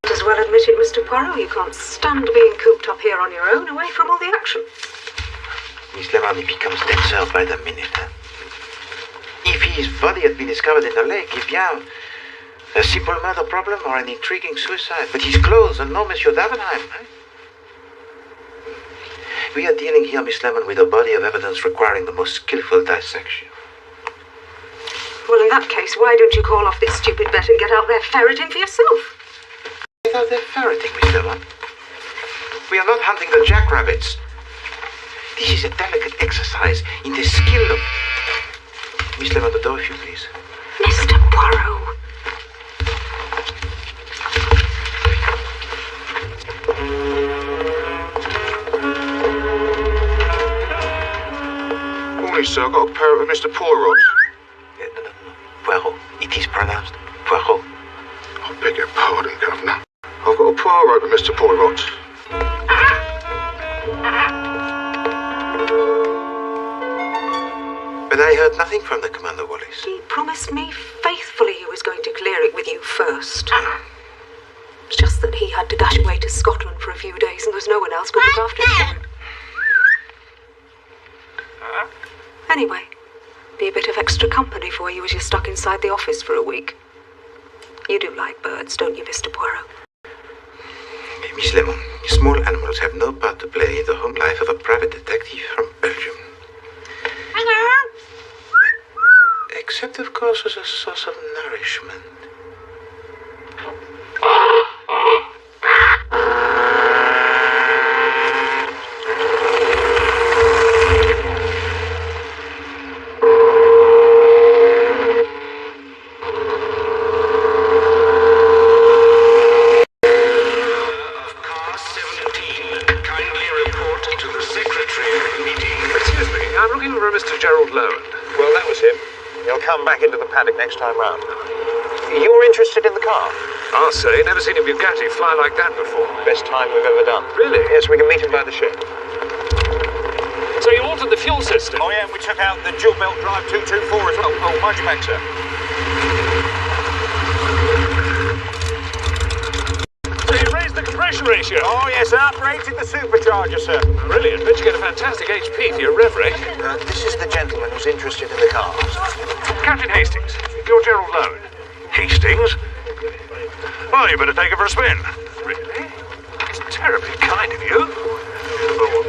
As well admit it, Mr. Poirot, you can't stand being cooped up here on your own, away from all the action. Miss Lemon becomes denser by the minute. Eh? If his body had been discovered in the lake, eh bien, a simple murder problem or an intriguing suicide. But his clothes and no Monsieur Davenheim. Eh? We are dealing here, Miss Lemon, with a body of evidence requiring the most skillful dissection. Well, in that case, why don't you call off this stupid bet and get out there ferreting for yourself? Get out there ferreting, Miss Lemon. We are not hunting the jackrabbits. This is a delicate exercise in the skill of... Miss Lemon, the door, if you please. Mr. Poirot. Morning, sir. I've got a pair of Mr. Poirot. No. Poirot. It is pronounced Poirot. I beg your pardon, Governor. I've got a Poirot with Mr. Poirot. I heard nothing from the Commander Wallace. He promised me faithfully he was going to clear it with you first. It's just that he had to dash away to Scotland for a few days and there's no one else could look after him. Anyway, be a bit of extra company for you as you're stuck inside the office for a week. You do like birds, don't you, Mr. Poirot? Miss Lemon, small animals have no part to play in the home life of a private detective from Belgium. Hello? Except, of course, as a source of nourishment. Back into the paddock next time round. You're interested in the car? I'll say, never seen a Bugatti fly like that before. Best time we've ever done. Really? Yes, we can meet him by the shed. So you altered the fuel system? Oh yeah, we took out the dual belt drive 224 as well. Oh, mind your back, sir. So you raised the compression ratio? Oh yes, uprated the supercharger, sir. Brilliant. Bet you get a fantastic HP for your rev rate. This is the gentleman who's interested in the car. Captain Hastings, you're Gerald Lowen. Hastings? Well, you better take it for a spin. Really? That's terribly kind of you. Oh,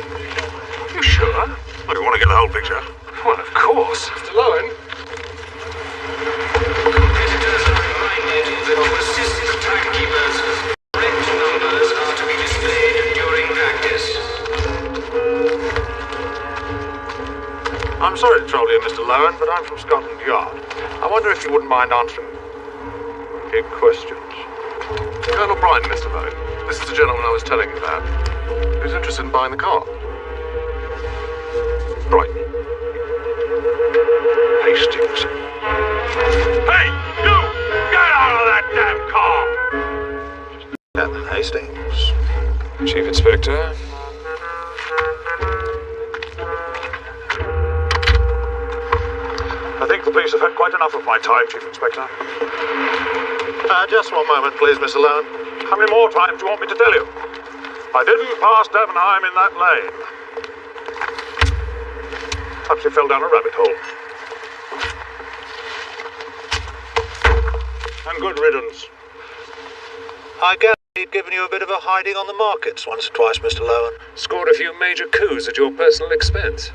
you sure? Well, you want to get the whole picture? Well, of course. Mr. Lowen. Competitors are reminded that to assist the timekeepers, correct numbers are to be displayed during practice. I'm sorry to trouble you, Mr. Lowen, but I'm from Scotland Yard. I wonder if you wouldn't mind answering a few questions. Colonel Brighton, Mr. Lowen. This is the gentleman I was telling you about. Who's interested in buying the car? Brighton. Hastings. Hey, you! Get out of that damn car! Captain Hastings. Chief Inspector. I think the police have had quite enough of my time, Chief Inspector. Just one moment, please, Mr. Lowen. How many more times do you want me to tell you? I didn't pass Davenheim in that lane. Perhaps he fell down a rabbit hole. And good riddance. I gather he'd given you a bit of a hiding on the markets once or twice, Mr. Lowen. Scored a few major coups at your personal expense.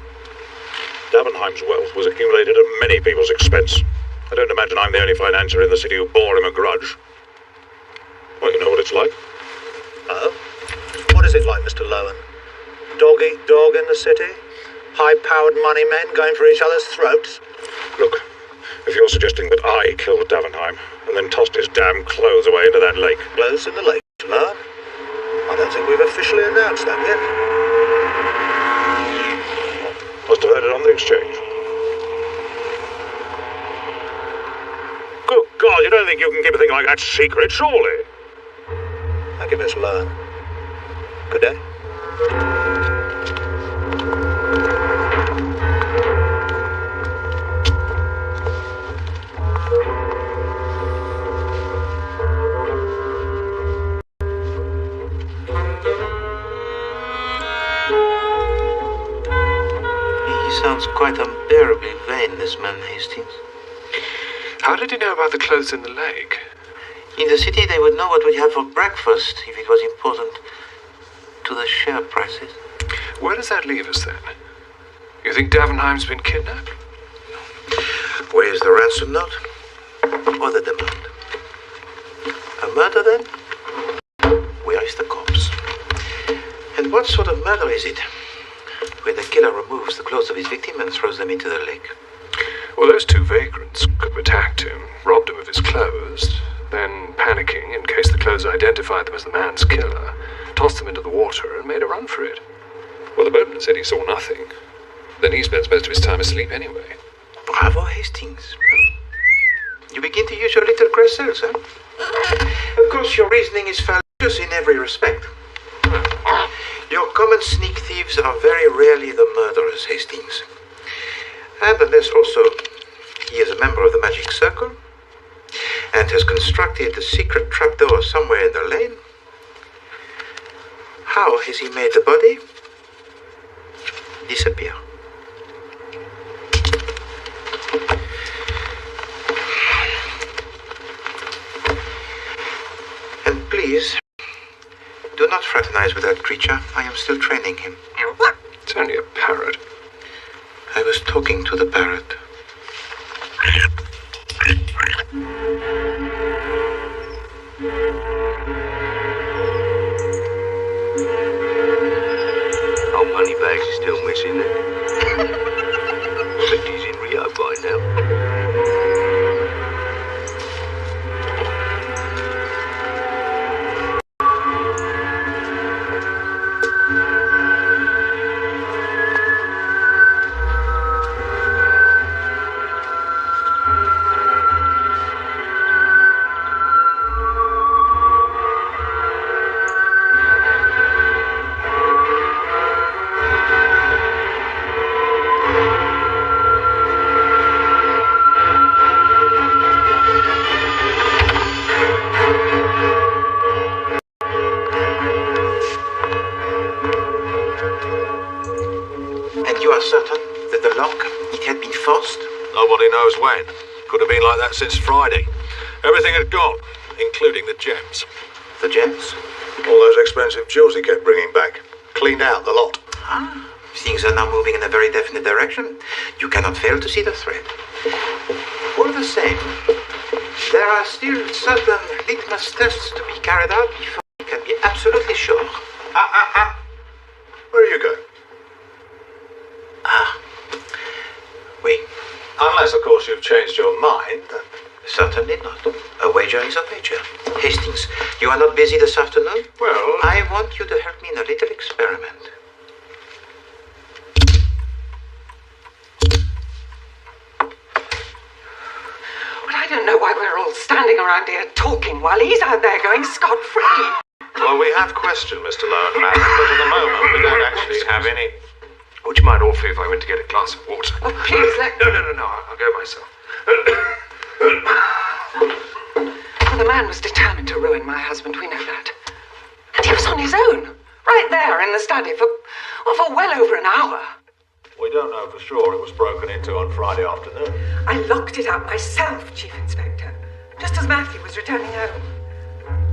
Davenheim's wealth was accumulated at many people's expense. I don't imagine I'm the only financier in the city who bore him a grudge. Well, you know what it's like. Oh? What is it like, Mr. Lowen? Dog eat dog in the city? High-powered money men going for each other's throats? Look, if you're suggesting that I killed Davenheim and then tossed his damn clothes away into that lake... Clothes in the lake, Mr. Lowen? I don't think we've officially announced that yet. Must have heard it on the exchange. Good God, you don't think you can keep a thing like that secret, surely? Thank you, Miss Lowen. Good day. Sounds quite unbearably vain, this man Hastings. How did he know about the clothes in the lake? In the city, they would know what we have for breakfast if it was important to the share prices. Where does that leave us, then? You think Davenheim's been kidnapped? Where is the ransom note? Or the demand? A murder, then? Where is the corpse? And what sort of murder is it? Where the killer removes the clothes of his victim and throws them into the lake. Well, those two vagrants could have attacked him, robbed him of his clothes, then, panicking in case the clothes identified them as the man's killer, tossed them into the water and made a run for it. Well, the boatman said he saw nothing. Then he spends most of his time asleep anyway. Bravo, Hastings. You begin to use your little grey cells, huh? Of course, your reasoning is fallacious in every respect. Your common sneak thieves are very rarely the murderers, Hastings. And unless also he is a member of the Magic Circle and has constructed a secret trapdoor somewhere in the lane, how has he made the body disappear? And please, do not fraternize with that creature. I am still training him. It's only a parrot. I was talking to the parrot. Oh, Moneybags is still missing it. I bet he's in Rio by now. Nobody knows when. Could have been like that since Friday. Everything had gone, including the gems. The gems? All those expensive jewels he kept bringing back. Cleaned out the lot. Ah, things are now moving in a very definite direction. You cannot fail to see the thread. All the same, there are still certain litmus tests to be carried out before we can be absolutely sure. Where are you going? Oui. Unless, of course, you've changed your mind. Certainly not. A wager is a wager. Hastings, you are not busy this afternoon? Well, I want you to help me in a little experiment. Well, I don't know why we're all standing around here talking while he's out there going scot-free. Well, we have questioned Mr. Lowe, madam, but at the moment we don't actually have any. Would you mind awfully if I went to get a glass of water? Oh, please, No, I'll go myself. Well, the man was determined to ruin my husband, we know that. And he was on his own, right there in the study for well over an hour. We don't know for sure it was broken into on Friday afternoon. I locked it up myself, Chief Inspector, just as Matthew was returning home.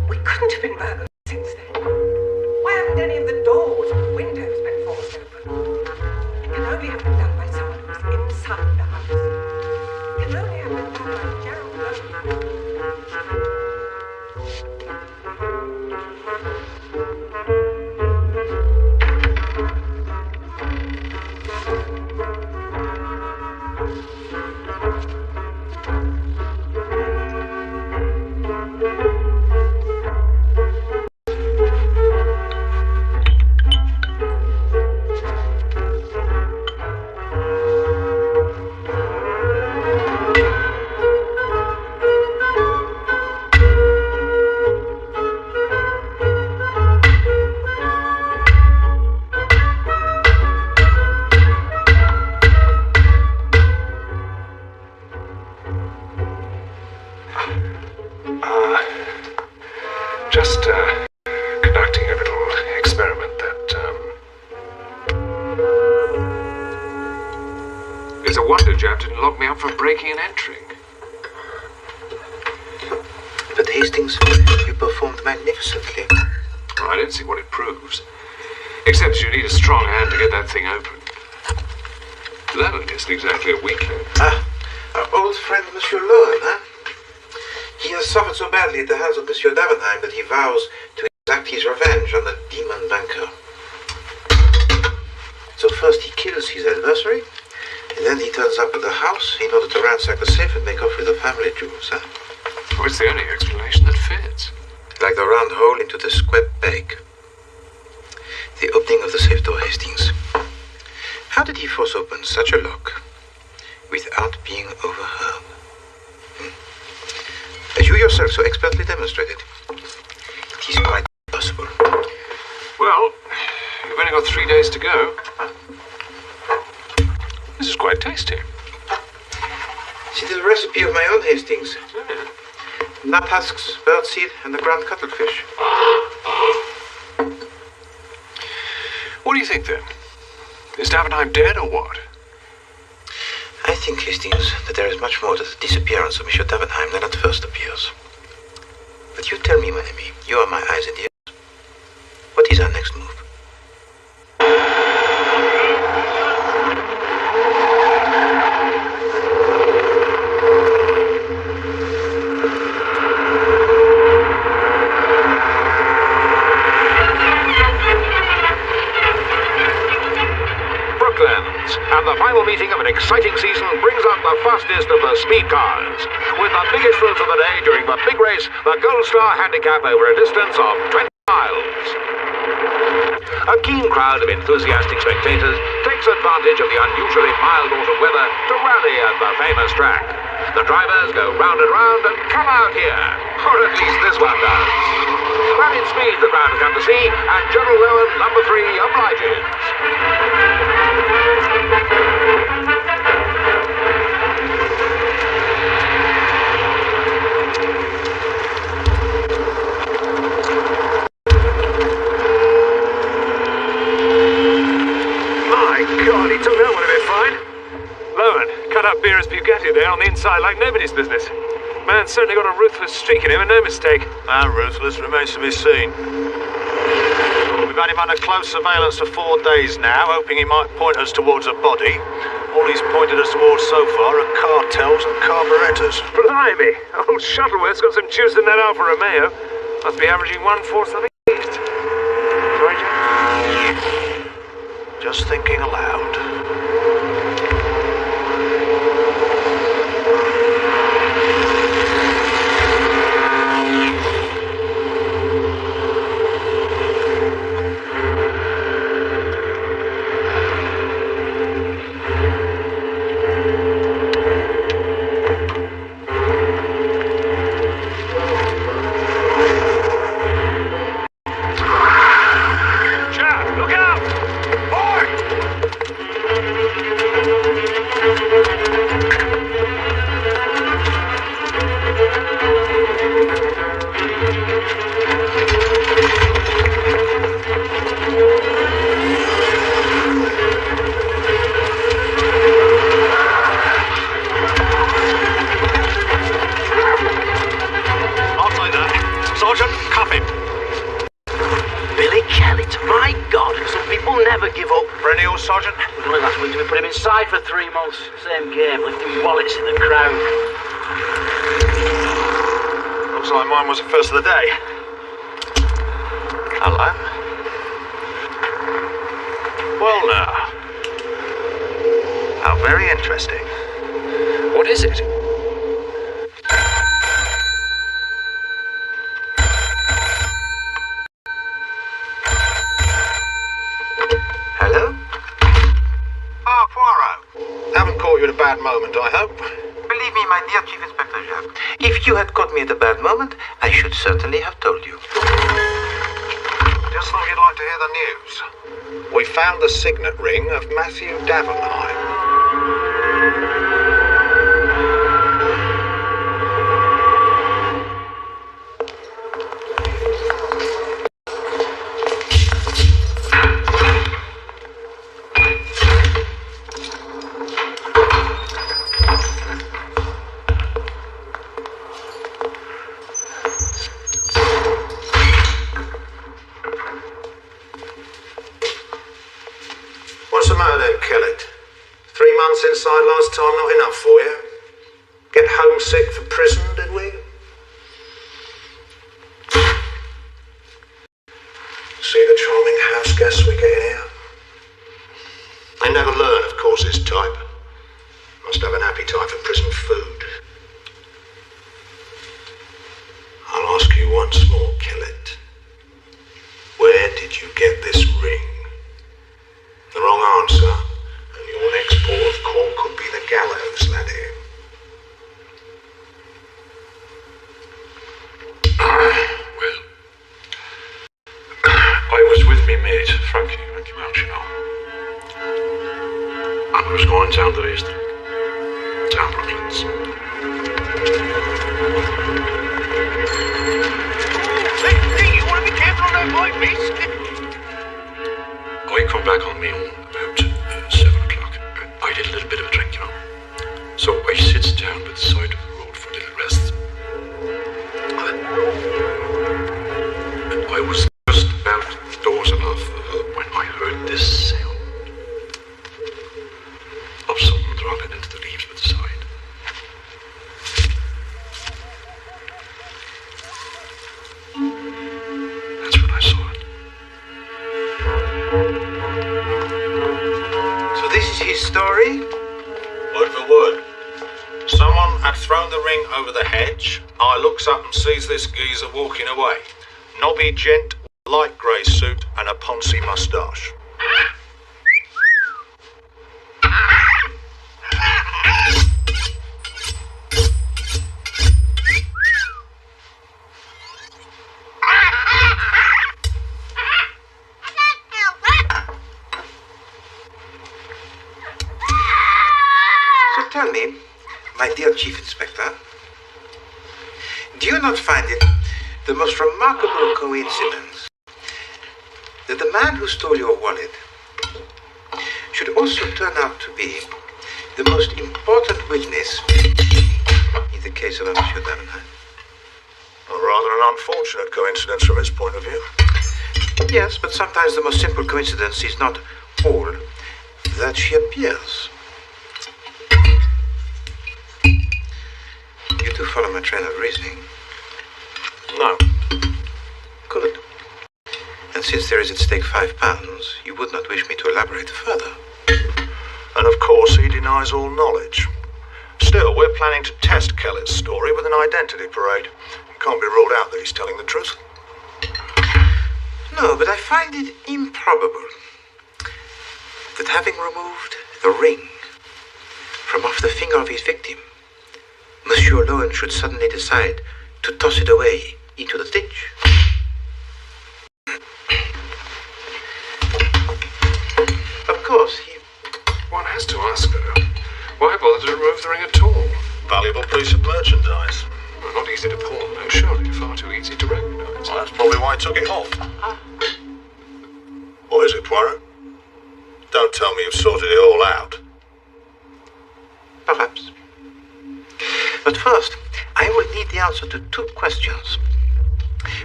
We couldn't have been burgled since then. Why haven't any of the doors or windows been forced open? It can only have been done by someone who's inside the house. It can only have been done by Gerald Lowe. Just conducting a little experiment that it's a wonder Jab didn't lock me up for breaking and entering. But Hastings, you performed magnificently. Well, I don't see what it proves. Except you need a strong hand to get that thing open. That isn't exactly a weakling. Our old friend Monsieur Lowe, huh? He has suffered so badly at the hands of Monsieur Davenheim that he vows to exact his revenge on the demon banker. So first he kills his adversary, and then he turns up at the house in order to ransack the safe and make off with the family jewels, huh? Oh, it's the only explanation that fits. Like the round hole into the square peg. The opening of the safe door, Hastings. How did he force open such a lock without being overheard? As you yourself so expertly demonstrated, it is quite possible. Well, you've only got 3 days to go. This is quite tasty. recipe of my own, Hastings. Nut husks, birdseed, and the ground cuttlefish. What do you think, then? Is Davenheim dead, or what? I think, Hastings, that there is much more to the disappearance of Monsieur Davenheim than at first appears. But you tell me, mon ami, you are my eyes and ears. What is our next move? And the final meeting of an exciting season brings out the fastest of the speed cars. With the biggest thrills of the day during the big race, the Gold Star Handicap over a distance of 20 miles. A keen crowd of enthusiastic spectators takes advantage of the unusually mild autumn weather to rally at the famous track. The drivers go round and round and come out here, or at least this one does. Rapid speed the crowd has come to see, and General Lowen, number 3, obliges. God, he took that one a bit fine. Lowen, cut up Beer's Bugatti there on the inside like nobody's business. Man's certainly got a ruthless streak in him, and no mistake. How ruthless remains to be seen. We've had him under close surveillance for 4 days now, hoping he might point us towards a body. All he's pointed us towards so far are cartels and carburettors. Blimey! Old Shuttleworth's got some juice in that Alfa Romeo. Must be averaging 1/4 of a yeast. Sorry, Jack? Just thinking aloud. Inside for 3 months, same game, lifting wallets in the crowd. Looks like mine was the first of the day. Hello. Well now. How very interesting. What is it? Haven't caught you at a bad moment, I hope. Believe me, my dear Chief Inspector Jacques, if you had caught me at a bad moment, I should certainly have told you. Just thought you'd like to hear the news. We found the signet ring of Matthew Davenheim. What's the matter then, Kellett? 3 months inside last time not enough for you? Get homesick for prison, did we? See the charming house guests we get in here? They never learn of course this type. Must have an appetite for prison food. I'll ask you once more, Kellett. Where did you get this ring? The wrong answer, and your next port of call could be the gallows, laddie. Well, I was with me mate, Frankie, when I came out, you know. And I was going down the race, down Brooklands. Hey, you want to be careful on that bike, miss? I come back on me own about 7 o'clock. I did a little bit of a drink, you know. So I sits down by the side of the road for a little rest. And I was just about dozing off when I heard this sound of something dropping into the leaves by the side. That's when I saw it. So this is his story? Word for word. Someone had thrown the ring over the hedge. I looks up and sees this geezer walking away. Knobby gent, light grey suit and a poncy moustache. So tell me, my dear Chief Inspector, do you not find it the most remarkable coincidence that the man who stole your wallet should also turn out to be the most important witness in the case of Monsieur Davenheim? Rather an unfortunate coincidence from his point of view. Yes, but sometimes the most simple coincidence is not all that she appears. You do follow my train of reasoning? No. Good. And since there is at stake £5, you would not wish me to elaborate further. And of course he denies all knowledge. Still, we're planning to test Kellett's story with an identity parade. It can't be ruled out that he's telling the truth. No, but I find it improbable that having removed the ring from off the finger of his victim, Monsieur Lowen should suddenly decide to toss it away into the ditch. Of course, One has to ask her, why bother to remove the ring at all? Valuable piece of merchandise. Well, not easy to pawn, though, surely. Far too easy to recognise. Well, that's probably why he took it off. What is it, Poirot? Don't tell me you've sorted it all out. Perhaps. But first, I will need the answer to two questions.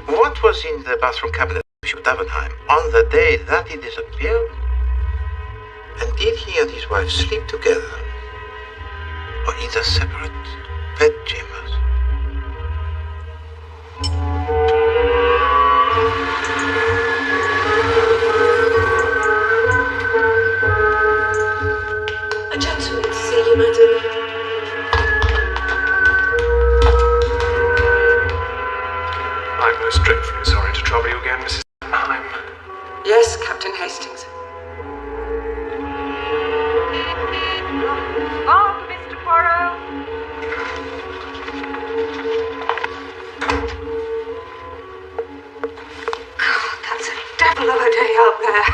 What was in the bathroom cabinet of Monsieur Davenheim on the day that he disappeared? And did he and his wife sleep together? Or in the separate bedchambers? A gentleman to see you, madam. I'm most dreadfully sorry to trouble you again, Mrs. Davenheim. Yes, Captain Hastings. Oh, Mr. Poirot. That's a devil of a day out there.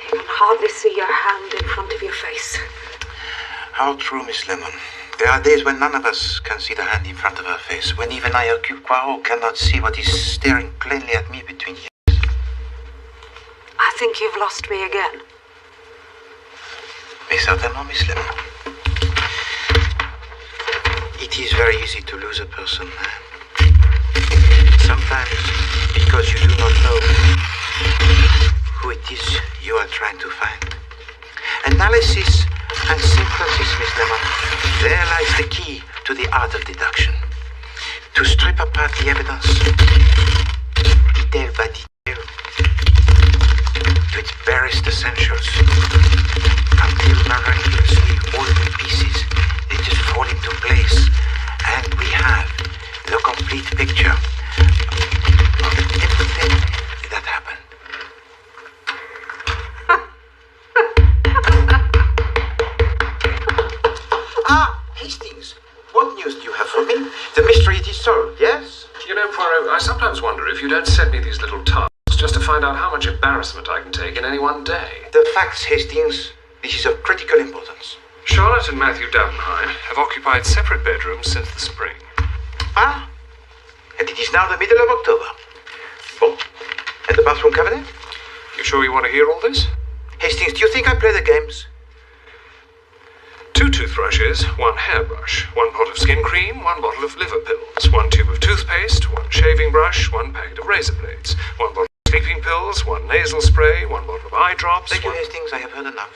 You can hardly see your hand in front of your face. How true, Miss Lemon. There are days when none of us can see the hand in front of her face, when even Hercule Poirot cannot see what is staring plainly at me between ears. I think you've lost me again. Mais certainement, Miss Lemon. It is very easy to lose a person. Sometimes because you do not know who it is you are trying to find. Analysis and synthesis, Miss Lemon. There lies the key to the art of deduction. To strip apart the evidence, detail by detail, to its barest essentials, until miraculously all the pieces, they just fall into place, and we have the complete picture of everything that happened. Hastings, what news do you have for me? The mystery it is solved, yes? You know, Poirot, I sometimes wonder if you don't set me these little tasks just to find out how much embarrassment I can take in any one day. The facts, Hastings. This is of critical importance. Charlotte and Matthew Davenheim have occupied separate bedrooms since the spring. Ah, and it is now the middle of October. Bon. And the bathroom cabinet? You sure you want to hear all this? Hastings, do you think I play the games? 2 toothbrushes, 1 hairbrush, 1 pot of skin cream, 1 bottle of liver pills, 1 tube of toothpaste, 1 shaving brush, 1 packet of razor blades, 1 bottle of sleeping pills, 1 nasal spray, 1 bottle of eye drops. Thank you, Hastings. I have heard enough.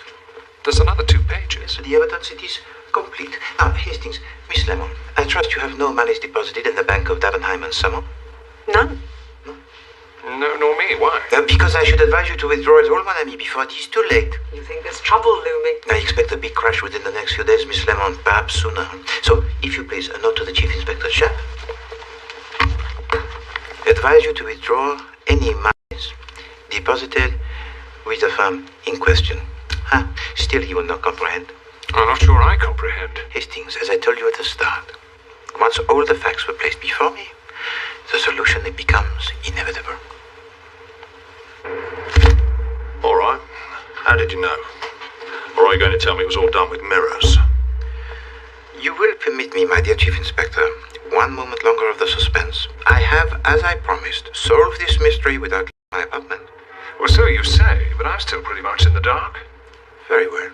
There's another 2 pages. The evidence, it is complete. Now, Hastings, Miss Lemon, I trust you have no monies deposited in the bank of Davenheim and Summer? None. No, nor me. Why? Because I should advise you to withdraw it all, mon ami, before it is too late. You think there's trouble looming? I expect a big crash within the next few days, Miss Lemon, perhaps sooner. So, if you please, a note to the Chief Inspector Sharp. Advise you to withdraw any monies deposited with the firm in question. Still, he will not comprehend. I'm not sure I comprehend. Hastings, as I told you at the start, once all the facts were placed before me, the solution, it becomes inevitable. All right. How did you know? Or are you going to tell me it was all done with mirrors? You will permit me, my dear Chief Inspector, 1 moment longer of the suspense. I have, as I promised, solved this mystery without leaving my apartment. Well, so you say, but I'm still pretty much in the dark. Very well.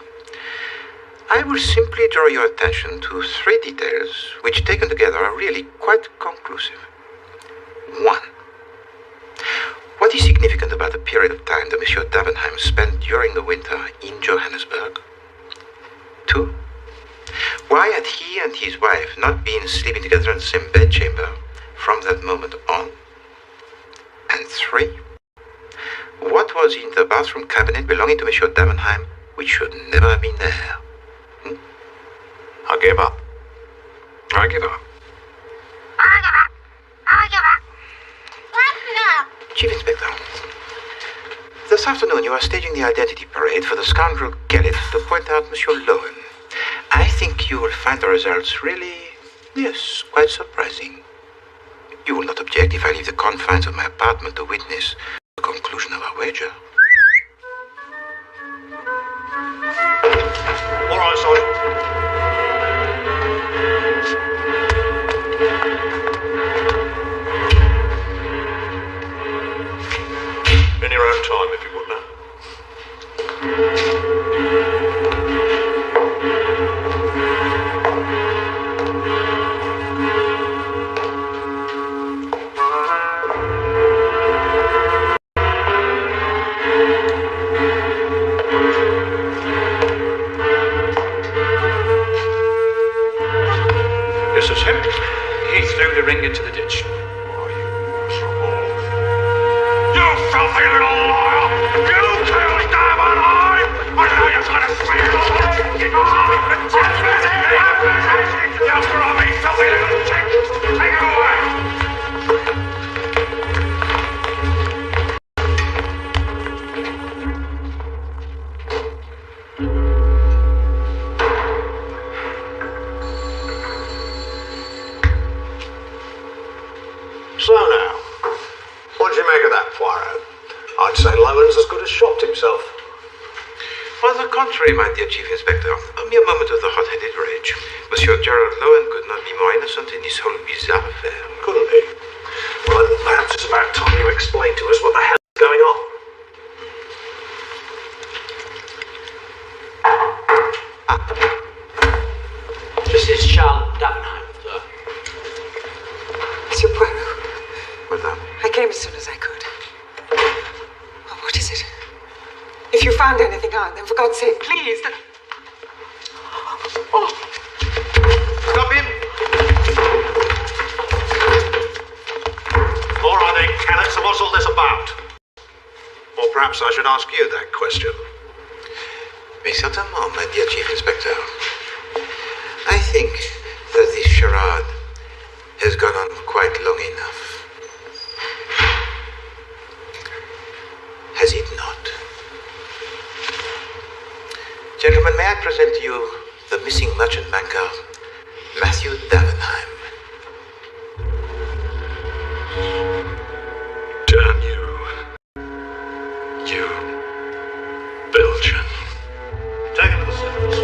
I will simply draw your attention to 3 details, which taken together are really quite conclusive. 1. What is significant about the period of time that Monsieur Davenheim spent during the winter in Johannesburg? 2. Why had he and his wife not been sleeping together in the same bedchamber from that moment on? And 3. What was in the bathroom cabinet belonging to Monsieur Davenheim which should never have been there? I give up. I give up. Chief Inspector, this afternoon you are staging the identity parade for the scoundrel Gelleth to point out Monsieur Lowen. I think you will find the results really, yes, quite surprising. You will not object if I leave the confines of my apartment to witness the conclusion of our wager. All right, Sergeant. In your own time, if you would, now. This is him. He threw the ring into the ditch. You filthy little liar! You killed Davenheim! I know you're gonna swear you grubby, filthy little chick! Take it away! So now, what do you make of that, Poirot? I'd say Lowen's as good as shopped himself. On the contrary, my dear Chief Inspector, a mere moment of the hot-headed rage. Monsieur Gerald Lowen could not be more innocent in this whole bizarre affair. Couldn't he? Well, then perhaps it's about time you explain to us what the hell is going on. This is Charles Davenheim, sir. Monsieur Poirot. Madame. I came as soon as I could. Oh, what is it? If you found anything out, then for God's sake, please. Oh. Stop him! All right then, Callan, so what's all this about? Or perhaps I should ask you that question. Mais certainement, my dear Chief Inspector. I think that this charade has gone on quite long enough. Has it not? Gentlemen, may I present to you the missing merchant banker, Matthew Davenheim. Damn you. You Belgian. Take him to the steps.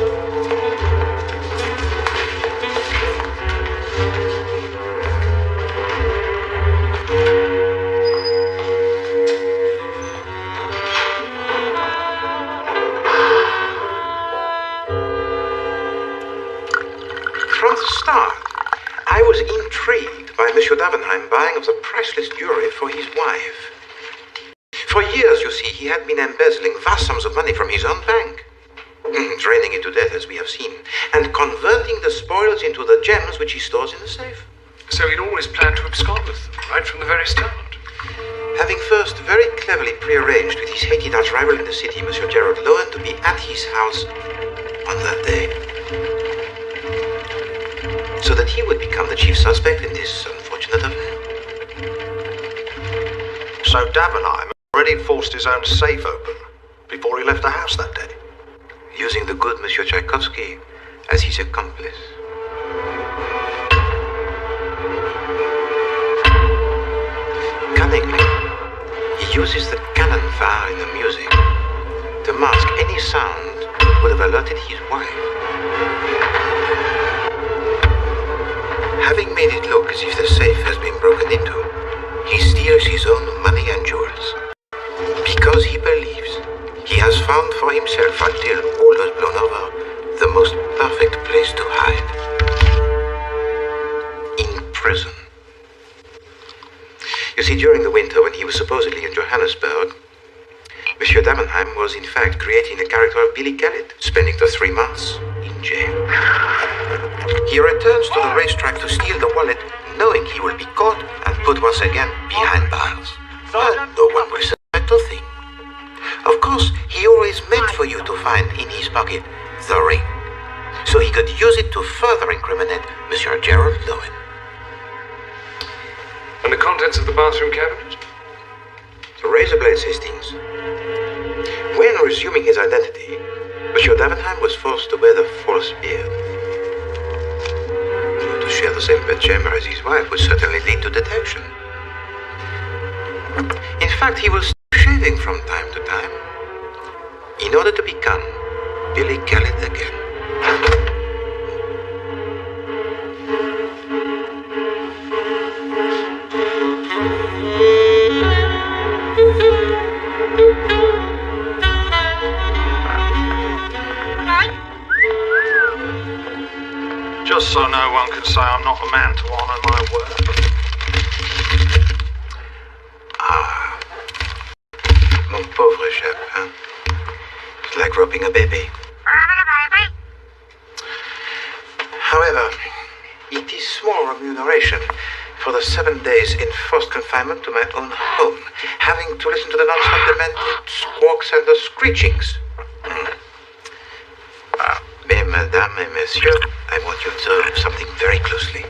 the start, I was intrigued by Monsieur Davenheim buying of the priceless jewelry for his wife. For years, you see, he had been embezzling vast sums of money from his own bank, draining it to death, as we have seen, and converting the spoils into the gems which he stores in the safe. So he'd always planned to abscond with them, right from the very start. Having first very cleverly prearranged with his hated arch-rival in the city, Monsieur Gerald Lowen, to be at his house on that day, so that he would become the chief suspect in this unfortunate affair. So Davenheim already forced his own safe open before he left the house that day, using the good Monsieur Tchaikovsky as his accomplice. Cunningly, he uses the cannon fire in the music to mask any sound that would have alerted his wife. Having made it look as if the safe has been broken into, he steals his own money and jewels, because he believes he has found for himself, until all has blown over, the most perfect place to hide. In prison. You see, during the winter, when he was supposedly in Johannesburg, Monsieur Davenheim was in fact creating the character of Billy Kellett, spending the 3 months in jail. He returns to the racetrack to steal the wallet, knowing he will be caught and put once again behind bars. But no one will suspect a thing. Of course, he always meant for you to find in his pocket the ring, so he could use it to further incriminate Monsieur Gerald Lowen. And the contents of the bathroom cabinet? The razor blades, Hastings. When resuming his identity, Monsieur Davenheim was forced to wear the false beard. To share the same bedchamber as his wife would certainly lead to detection. In fact, he was shaving from time to time in order to become Billy Kellett again. just so no one can say I'm not a man to honour my word. Ah, mon pauvre chap, hein? It's like roping a baby. However, it is small remuneration for the 7 days enforced confinement to my own home, having to listen to the non-stop lamented squawks and the screechings. Mais, mesdames et messieurs, I want you to observe something very closely.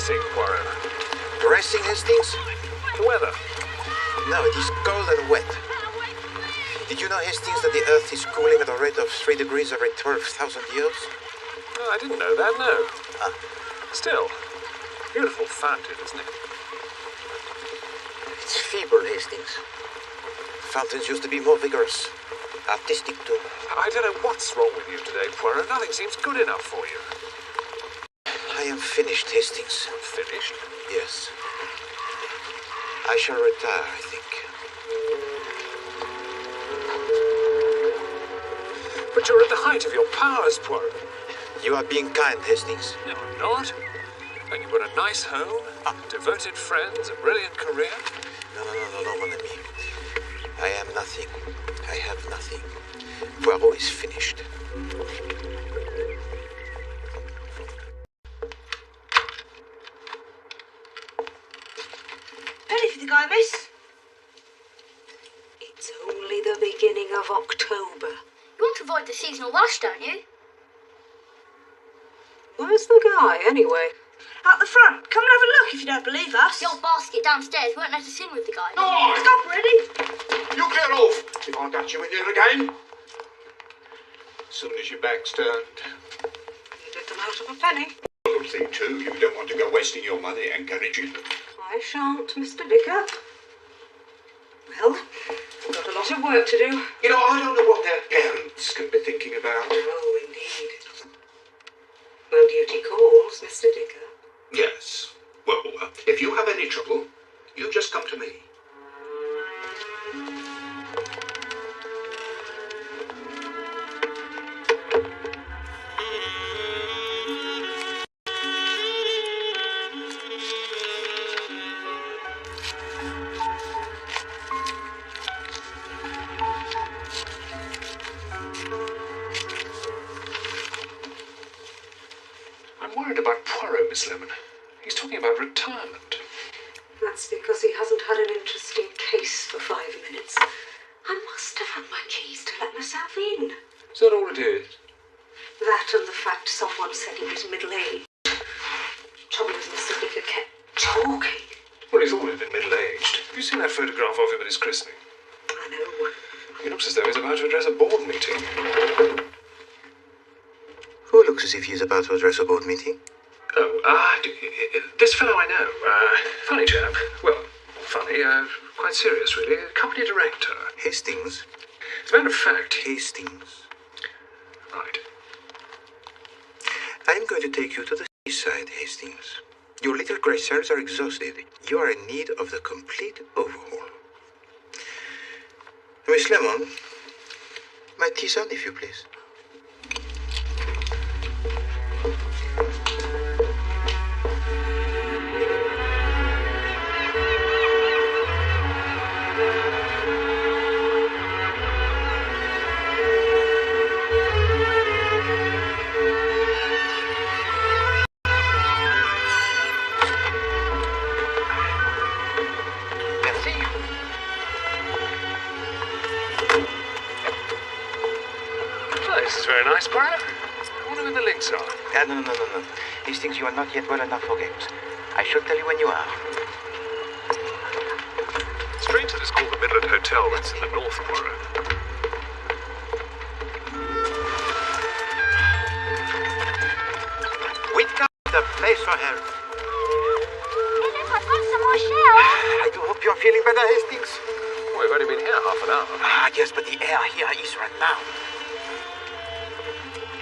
racing, Poirot. Racing, Hastings? The weather. No, it is cold and wet. Did you know, Hastings, that the Earth is cooling at a rate of 3 degrees every 12,000 years? No, I didn't know that, no. Ah. Still, beautiful fountain, isn't it? It's feeble, Hastings. Fountains used to be more vigorous. Artistic, too. I don't know what's wrong with you today, Poirot. Nothing seems good enough for you. I am finished, Hastings. Finished? Yes. I shall retire, I think. But you're at the height of your powers, Poirot. You are being kind, Hastings. No, I'm not. And you've got a nice home, devoted friends, a brilliant career. No, mon ami. I am nothing. I have nothing. Poirot is finished. Penny for the guy, miss. It's only the beginning of October. You want to avoid the seasonal rush, don't you? Where's the guy, anyway? Out the front. Come and have a look if you don't believe us. The old basket downstairs won't let us in with the guy. No! Stop, ready? You get off! If I catch you in here again. As soon as your back's turned. You did them out of a penny. You'll see, too, you don't want to go wasting your money encouraging them. I shan't, Mr. Dicker. Well, I've got a lot of work to do. You know, I don't know what their parents can be thinking about. Oh, indeed. Well, duty calls, Mr. Dicker. Yes. Well, if you have any trouble, you just come to me. I'm worried about Poirot, Miss Lemon. He's talking about retirement. That's because he hasn't had an interesting case for 5 minutes. I must have had my keys to let myself in. Is that all it is? That and the fact someone said he was middle-aged. Trouble is, Mr. Dicker kept talking. Well, he's always been middle-aged. Have you seen that photograph of him at his christening? I know. He looks as though he's about to address a board meeting. Who looks as if he is about to address a board meeting? Oh, this fellow I know. Funny chap. Well, funny, quite serious, really. Company director. Hastings? As a matter of fact... Hastings. Right. I am going to take you to the seaside, Hastings. Your little grey cells are exhausted. You are in need of the complete overhaul. Miss Lemon, my tisane, if you please. Very nice, Poirot. I wonder where the links are. No. Hastings, you are not yet well enough for games. I shall tell you when you are. Strange that it's called the Midland Hotel when it's in the north, Poirot. We got the place for help. Philip, I've got some more shells. I do hope you're feeling better, Hastings. Well, we've only been here half an hour. Yes, but the air here is right now.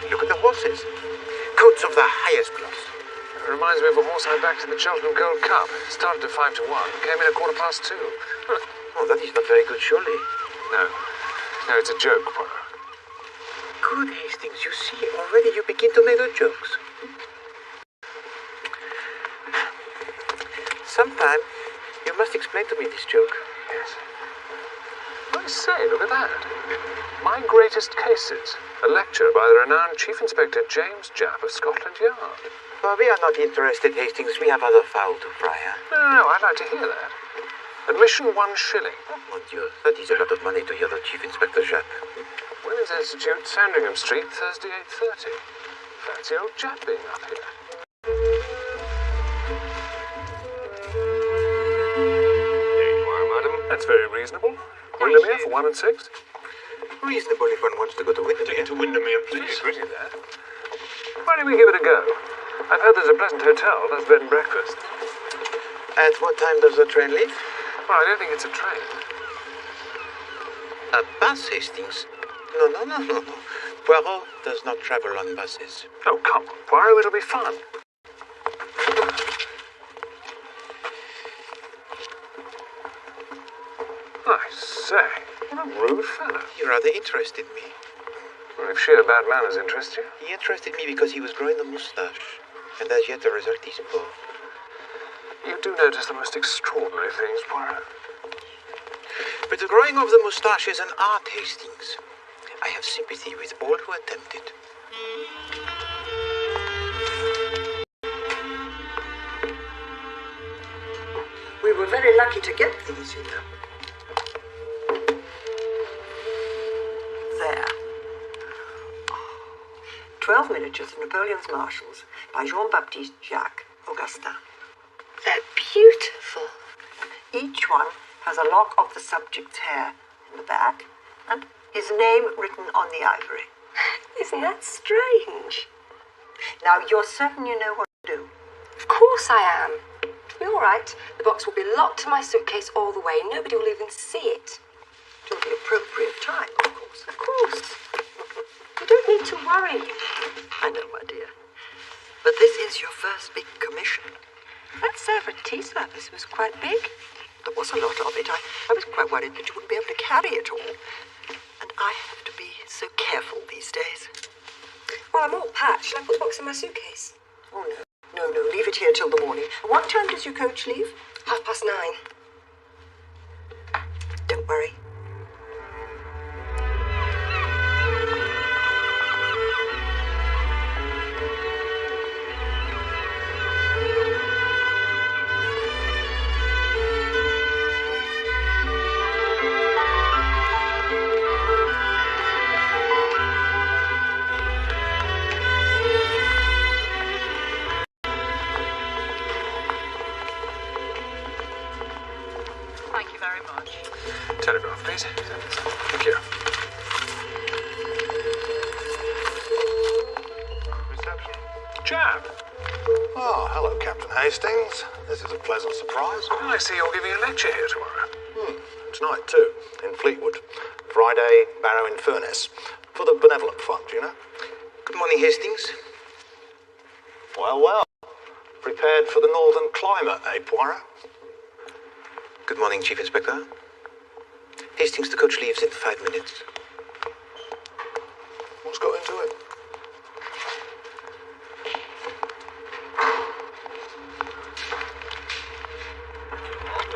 Look at the horses. Coats of the highest class. It reminds me of a horse I backed in the Cheltenham Gold Cup. It started at 5 to 1, came in at 2:15. Oh, that is not very good, surely. No, it's a joke, Poirot. Good, Hastings. You see, already you begin to make the jokes. Sometime you must explain to me this joke. Yes. I say, look at that. My Greatest Cases. A lecture by the renowned Chief Inspector James Japp of Scotland Yard. Well, we are not interested, Hastings. We have other fowl to fry. No, I'd like to hear that. Admission 1 shilling. Oh, mon Dieu, that is a lot of money to hear the Chief Inspector Japp. Women's Institute, Sandringham Street, Thursday, 8:30. Fancy old Japp being up here. That's very reasonable. Windermere for 1 and 6? Reasonable if one wants to go to Windermere. Take it to Windermere, please. Pretty there. Why don't we give it a go? I've heard there's a pleasant hotel, does bed and breakfast. At what time does the train leave? Well, I don't think it's a train. A bus, Hastings? No. Poirot does not travel on buses. Oh, come on, Poirot, it'll be fun. I say, what a rude fellow. He rather interested me. Well, if sheer bad manners interest you. He interested me because he was growing a moustache, and as yet the result is poor. You do notice the most extraordinary things, Poirot. But the growing of the moustache is an art, Hastings. I have sympathy with all who attempt it. We were very lucky to get these, you know. There. 12 miniatures of Napoleon's Marshals by Jean-Baptiste Jacques Augustin. They're beautiful. Each one has a lock of the subject's hair in the back and his name written on the ivory. Isn't that strange? Now, you're certain you know what to do? Of course I am. It'll be all right. The box will be locked to my suitcase all the way. Nobody will even see it. Till the appropriate time, of course. Of course. You don't need to worry. I know, my dear. But this is your first big commission. That server tea service was quite big. There was a lot of it. I was quite worried that you wouldn't be able to carry it all. And I have to be so careful these days. Well, I'm all packed. Shall I put the box in my suitcase? Oh, no. No, leave it here till the morning. What time does your coach leave? 9:30. Don't worry. Telegraph, please. Thank you. Reception. Jab. Oh, hello, Captain Hastings. This is a pleasant surprise. I see you're giving a lecture here tomorrow. Tonight, too, in Fleetwood. Friday, Barrow in Furness. For the Benevolent Fund, you know? Good morning, Hastings. Well. Prepared for the northern climate, eh, Poirot? Good morning, Chief Inspector. Hastings, the coach leaves in 5 minutes. What's got into it?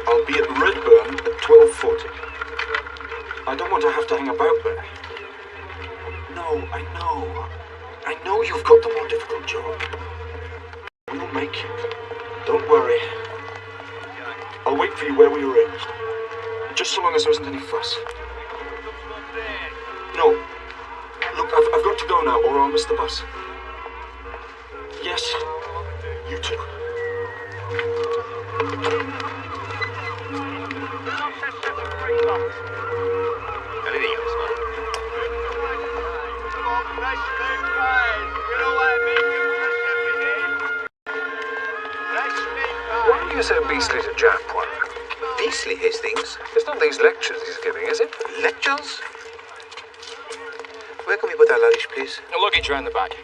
I'll be at Redburn at 12:40. I don't want to have to hang about there. No, I know. I know you've got the more difficult job. We'll make it. Don't worry. I'll wait for you where we arranged. Just so long as there isn't any fuss. No. Look, I've got to go now or I'll miss the bus. Yes. You too. Anything else, man? Why are you so beastly to Jab, Poirot? Beastly, Hastings? It's not these lectures he's giving, is it? Lectures? Where can we put our luggage, please? The luggage around the back.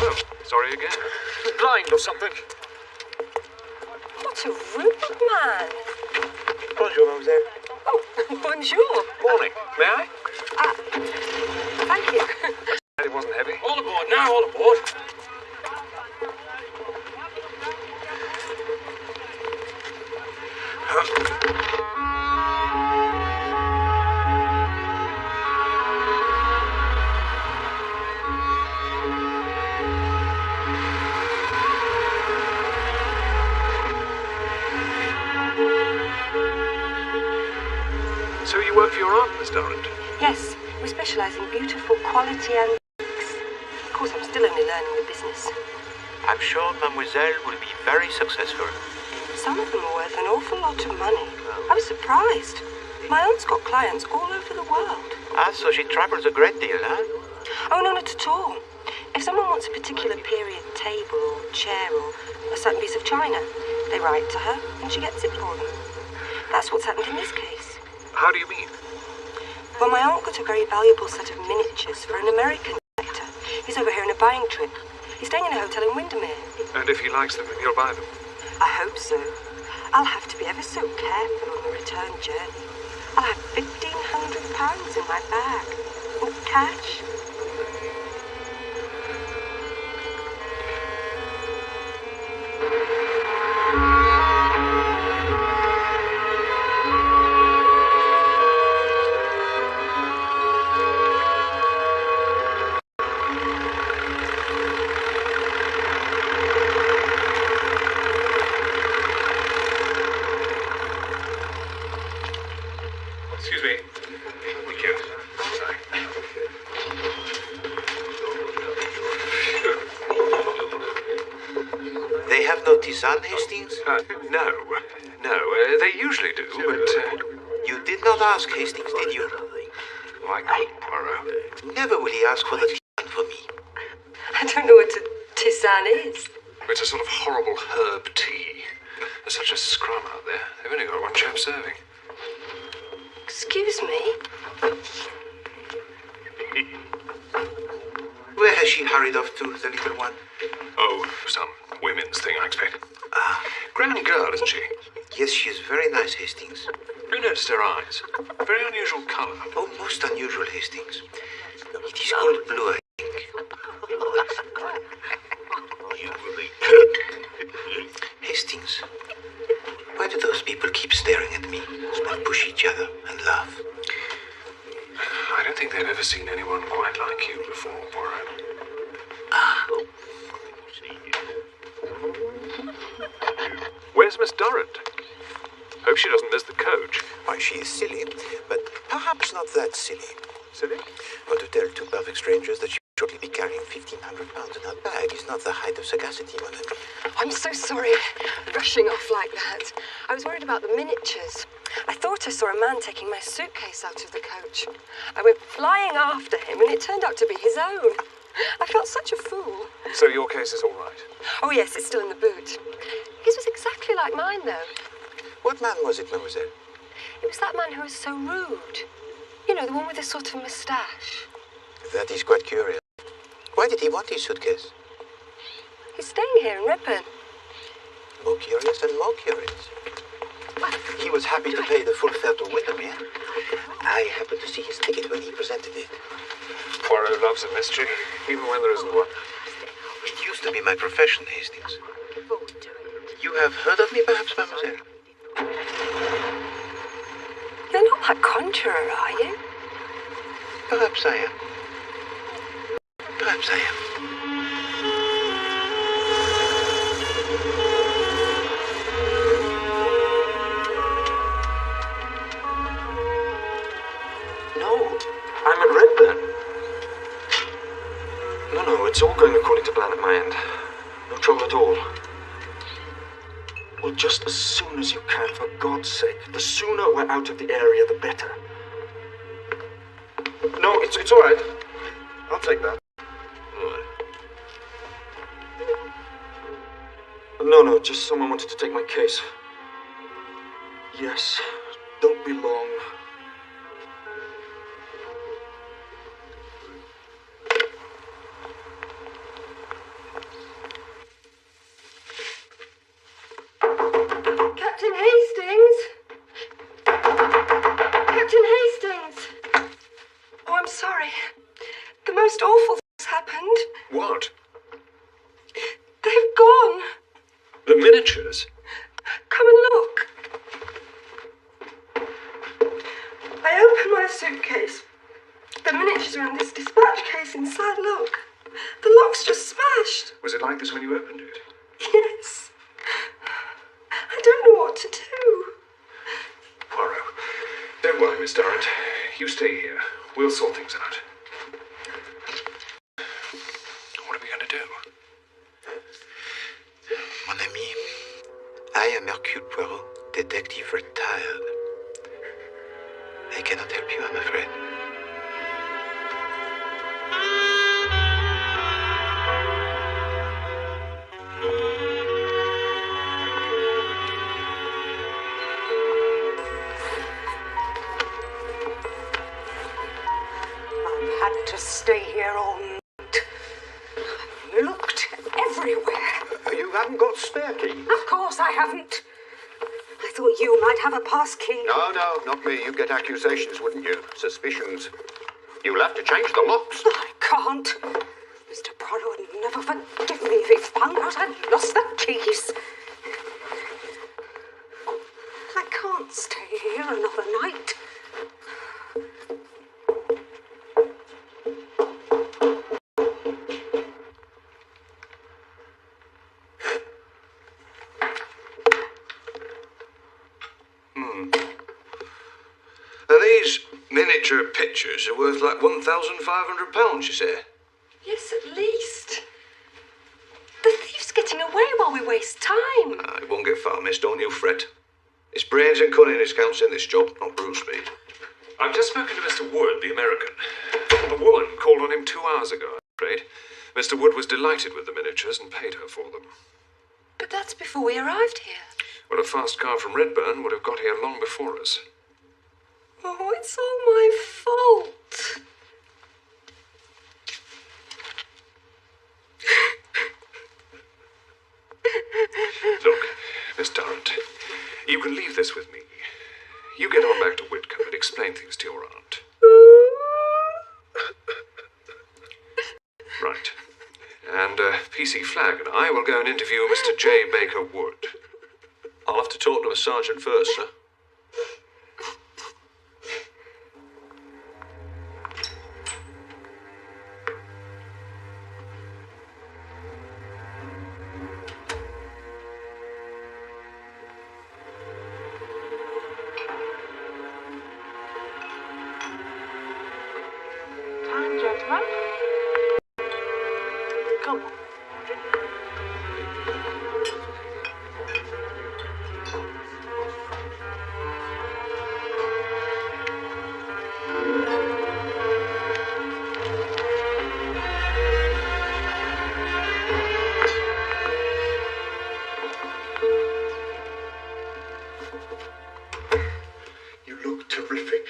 Oh, sorry again. Blind or something? What a rude man. Bonjour, mademoiselle. Oh, bonjour. Morning. May I? Thank you. It wasn't heavy. All aboard now, all aboard. So you work for your aunt, Miss Durrant? Yes, we specialise in beautiful quality antiques. Of course, I'm still only learning the business. I'm sure Mademoiselle will be very successful. Some of them are worth an awful lot of money. I was surprised. My aunt's got clients all over the world. Ah, so she travels a great deal, huh? Oh, no, not at all. If someone wants a particular period table or chair or a certain piece of china, they write to her and she gets it for them. That's what's happened in this case. How do you mean? Well, my aunt got a very valuable set of miniatures for an American collector. He's over here on a buying trip. He's staying in a hotel in Windermere. And if he likes them, he'll buy them? I hope so. I'll have to be ever so careful on the return journey. I'll have £1,500 in my bag. In cash. Excuse me. Thank you. Sorry. They have no tisane, Hastings? No. They usually do, but... You did not ask Hastings, did you? I couldn't, Poirot. Never will he ask for the tisane for me. I don't know what a tisane is. It's a sort of horrible herb tea. There's such a scrum out there. They've only got one chap serving. Excuse me? Where has she hurried off to, the little one? Oh, some women's thing, I expect. Grand girl, isn't she? Yes, she is very nice, Hastings. You noticed her eyes? Very unusual colour. Oh, most unusual, Hastings. It is called blue, I think. Hastings, why do those people keep staring at me and push each other and laugh? I don't think they've ever seen anyone quite like you before, Poirot. Where's Miss Durrant? Hope she doesn't miss the coach. Why, she is silly, but perhaps not that silly. Silly? But to tell two perfect strangers that she will shortly be carrying £1,500 in her bag is not the height of sagacity, madame. I'm so sorry, rushing off like that. I was worried about the miniatures. I thought I saw a man taking my suitcase out of the coach. I went flying after him, and it turned out to be his own. I felt such a fool. So your case is all right? Oh, yes, it's still in the boot. His was exactly like mine, though. What man was it, mademoiselle? It was that man who was so rude. You know, the one with the sort of moustache. That is quite curious. Why did he want his suitcase? He's staying here in Redburn. More curious and more curious. He was happy to pay the full fare to Windermere. I happened to see his ticket when he presented it. Poirot loves a mystery, even when there isn't one. It used to be my profession, Hastings. You have heard of me, perhaps, mademoiselle? You're not that conjurer, are you? Perhaps I am. Perhaps I am. No, I'm at Redburn. No, it's all going according to plan at my end. No trouble at all. Well, just as soon as you can, for God's sake. The sooner we're out of the area, the better. No, it's all right. I'll take that. No, just someone wanted to take my case. Yes, don't be long. Captain Hastings! Captain Hastings! Oh, I'm sorry. The most awful thing's happened. What? They've gone. The miniatures? Come and look. I opened my suitcase. The miniatures are in this dispatch case inside. Look. The lock's just smashed. Was it like this when you opened it? Yes. I don't know what to do. Poirot, don't worry, Miss Durrant. You stay here. We'll sort things out. What are we going to do? I am Hercule Poirot, detective retired. I cannot help you, I'm afraid. I've had to stay here all night. I've looked everywhere. You haven't got spare key? Of course I haven't. I thought you might have a pass key. No, not me. You'd get accusations, wouldn't you? Suspicions. You'll have to change the locks. I can't. Mr. Poirot would never forgive me if he found out I'd lost the keys. I can't stay here another night. These miniature pictures are worth like £1,500, you say? Yes, at least. The thief's getting away while we waste time. It won't get far, miss, don't you fret. It's brains and cunningness counts in this job, not brute speed. I've just spoken to Mr. Wood, the American. A woman called on him 2 hours ago, I'm afraid. Mr. Wood was delighted with the miniatures and paid her for them. But that's before we arrived here. Well, a fast car from Redburn would have got here long before us. Oh, it's all my fault. Look, Miss Durrant, you can leave this with me. You get on back to Whitcomb and explain things to your aunt. Right. And PC Flagg and I will go and interview Mr. J. Baker Wood. I'll have to talk to a sergeant first, sir. Time, gentlemen. Come on. You look terrific.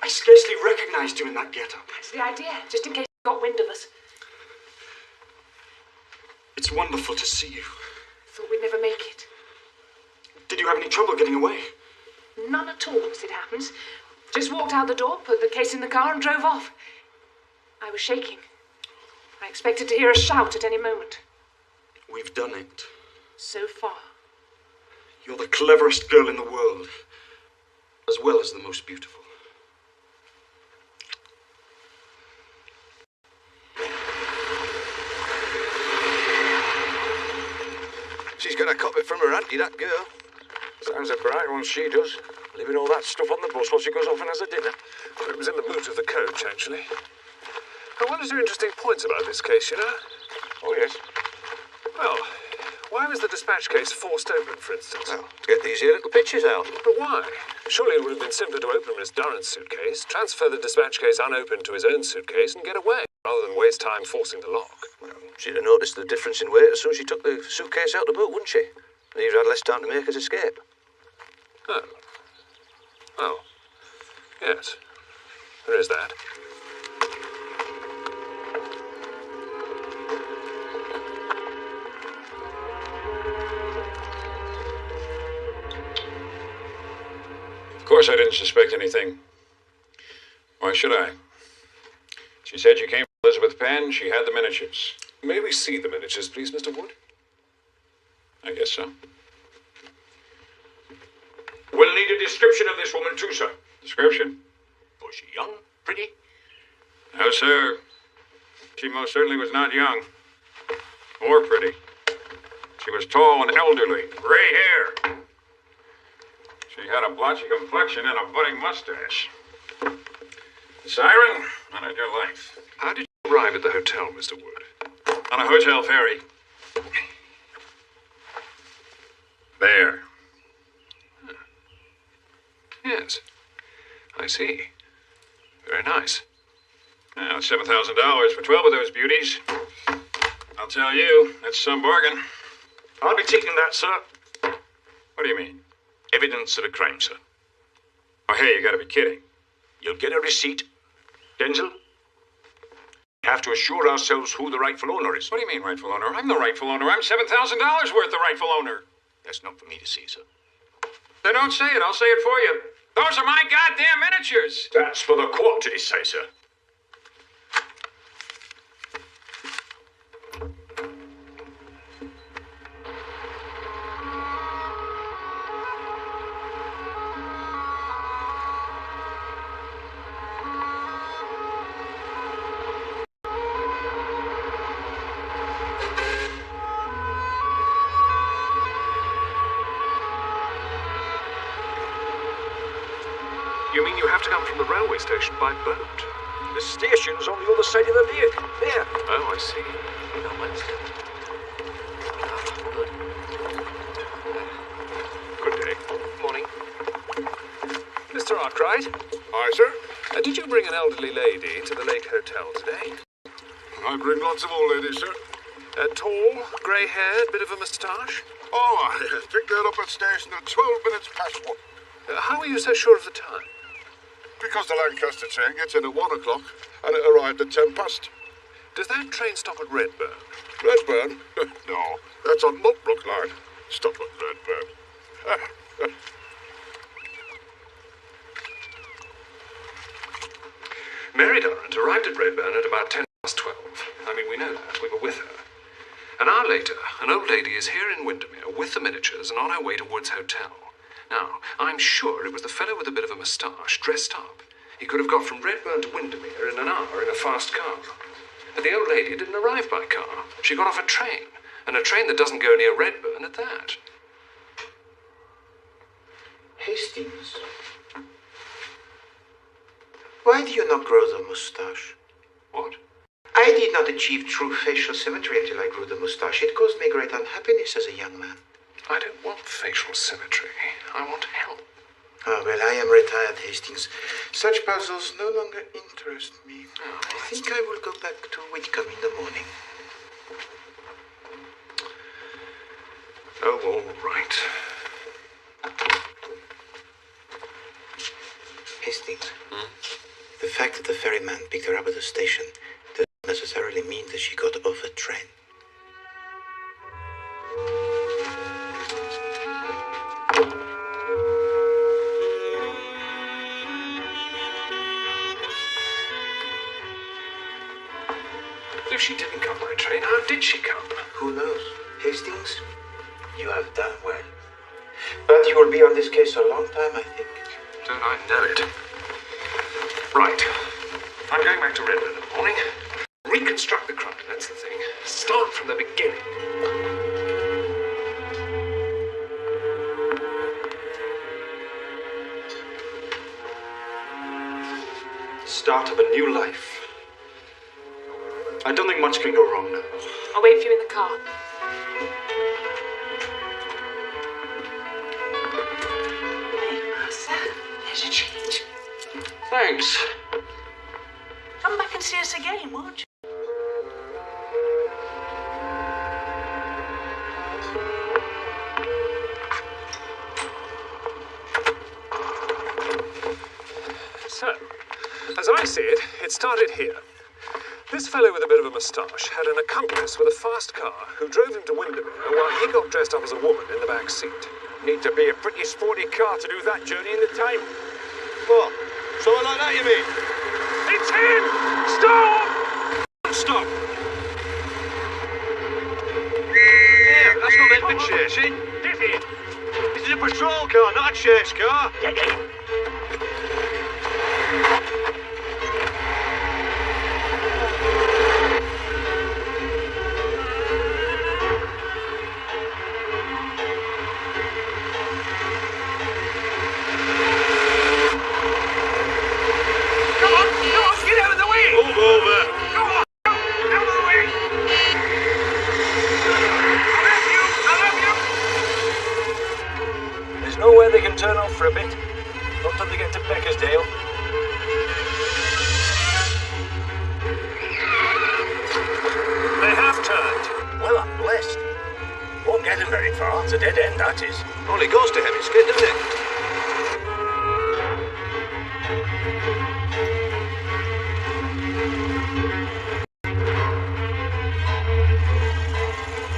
I scarcely recognized you in that get-up. That's the idea, just in case you got wind of us. It's wonderful to see you. Thought we'd never make it. Did you have any trouble getting away? None at all, as it happens. Just walked out the door, put the case in the car and drove off. I was shaking. I expected to hear a shout at any moment. We've done it. So far. You're the cleverest girl in the world, as well as the most beautiful. She's got a copy from her auntie, that girl. Sounds a bright one, she does. Leaving all that stuff on the bus while she goes off and has a dinner. Well, it was in the boot of the coach, actually. One or two interesting points about this case, you know? Oh, yes. Well, why was the dispatch case forced open, for instance? Well, to get these here little pictures out. But why? Surely it would have been simpler to open Miss Durrant's suitcase, transfer the dispatch case unopened to his own suitcase, and get away, rather than waste time forcing the lock. Well, she'd have noticed the difference in weight as soon as she took the suitcase out of the boot, wouldn't she? And he'd had less time to make his escape. Oh. Oh. Yes. There is that. Of course I didn't suspect anything. Why should I? She said you came from Elizabeth Penn, she had the miniatures. May we see the miniatures, please, Mr. Wood? I guess so. We'll need a description of this woman too, sir. Description? Was she young? Pretty? No, sir. She most certainly was not young. Or pretty. She was tall and elderly. Gray hair. She had a blotchy complexion and a budding mustache. Siren, none of your life. How did you arrive at the hotel, Mr. Wood? On a hotel ferry. There. Huh. Yes. I see. Very nice. Now, $7,000 for 12 of those beauties. I'll tell you, that's some bargain. I'll be taking that, sir. What do you mean? Evidence of a crime, sir. Oh, hey, you gotta be kidding. You'll get a receipt. Denzel, we have to assure ourselves who the rightful owner is. What do you mean, rightful owner? I'm the rightful owner. I'm $7,000 worth the rightful owner. That's not for me to see, sir. Then don't say it. I'll say it for you. Those are my goddamn miniatures. That's for the court to decide, sir. You mean you have to come from the railway station by boat? The station's on the other side of the lake. There. Oh, I see. Good day. Morning. Mr. Arkwright? Aye, sir? Did you bring an elderly lady to the Lake Hotel today? I bring lots of old ladies, sir. Tall, grey-haired, bit of a moustache? Oh, I picked that up at station at 12 minutes past 1. How are you so sure of the time? Because the Lancaster train gets in at 1 o'clock and it arrived at 10 past. Does that train stop at Redburn? Redburn? No, that's on Multbrook line. Stop at Redburn. Mary Durrant arrived at Redburn at about 10 past 12. I mean, we know that. We were with her. An hour later, an old lady is here in Windermere with the miniatures and on her way to Woods Hotel. Now, I'm sure it was the fellow with a bit of a moustache, dressed up. He could have got from Redburn to Windermere in an hour in a fast car. But the old lady didn't arrive by car. She got off a train, and a train that doesn't go near Redburn at that. Hastings, why do you not grow the moustache? What? I did not achieve true facial symmetry until I grew the moustache. It caused me great unhappiness as a young man. I don't want facial symmetry. I want help. Oh, well, I am retired, Hastings. Such puzzles no longer interest me. Oh, I think I will go back to Whitcomb in the morning. Oh, all right. Hastings, the fact that the ferryman picked her up at the station does not necessarily mean that she got off a train. If she didn't come by train, how did she come? Who knows? Hastings, you have done well. But you will be on this case a long time, I think. Don't I know it? Right. I'm going back to Redburn in the morning. Reconstruct the crime, that's the thing. Start from the beginning. Start of a new life. I don't think much can go wrong now. I'll wait for you in the car. Hey, Martha, there's a change. Thanks. Come back and see us again, won't you? So, as I see it, it started here. This fellow with a bit of a moustache had an accomplice with a fast car who drove him to Windermere while he got dressed up as a woman in the back seat. Need to be a pretty sporty car to do that journey in the time. What? Something like that, you mean? It's him! Stop! Stop! Yeah, that's not meant for chasing. Get in! This is a patrol car, not a chase car. Get in! Somewhere they can turn off for a bit. Not till they get to Beckersdale. They have turned. Well, I'm blessed. Won't get him very far. It's a dead end, that is. Only goes to heavy skid, doesn't it?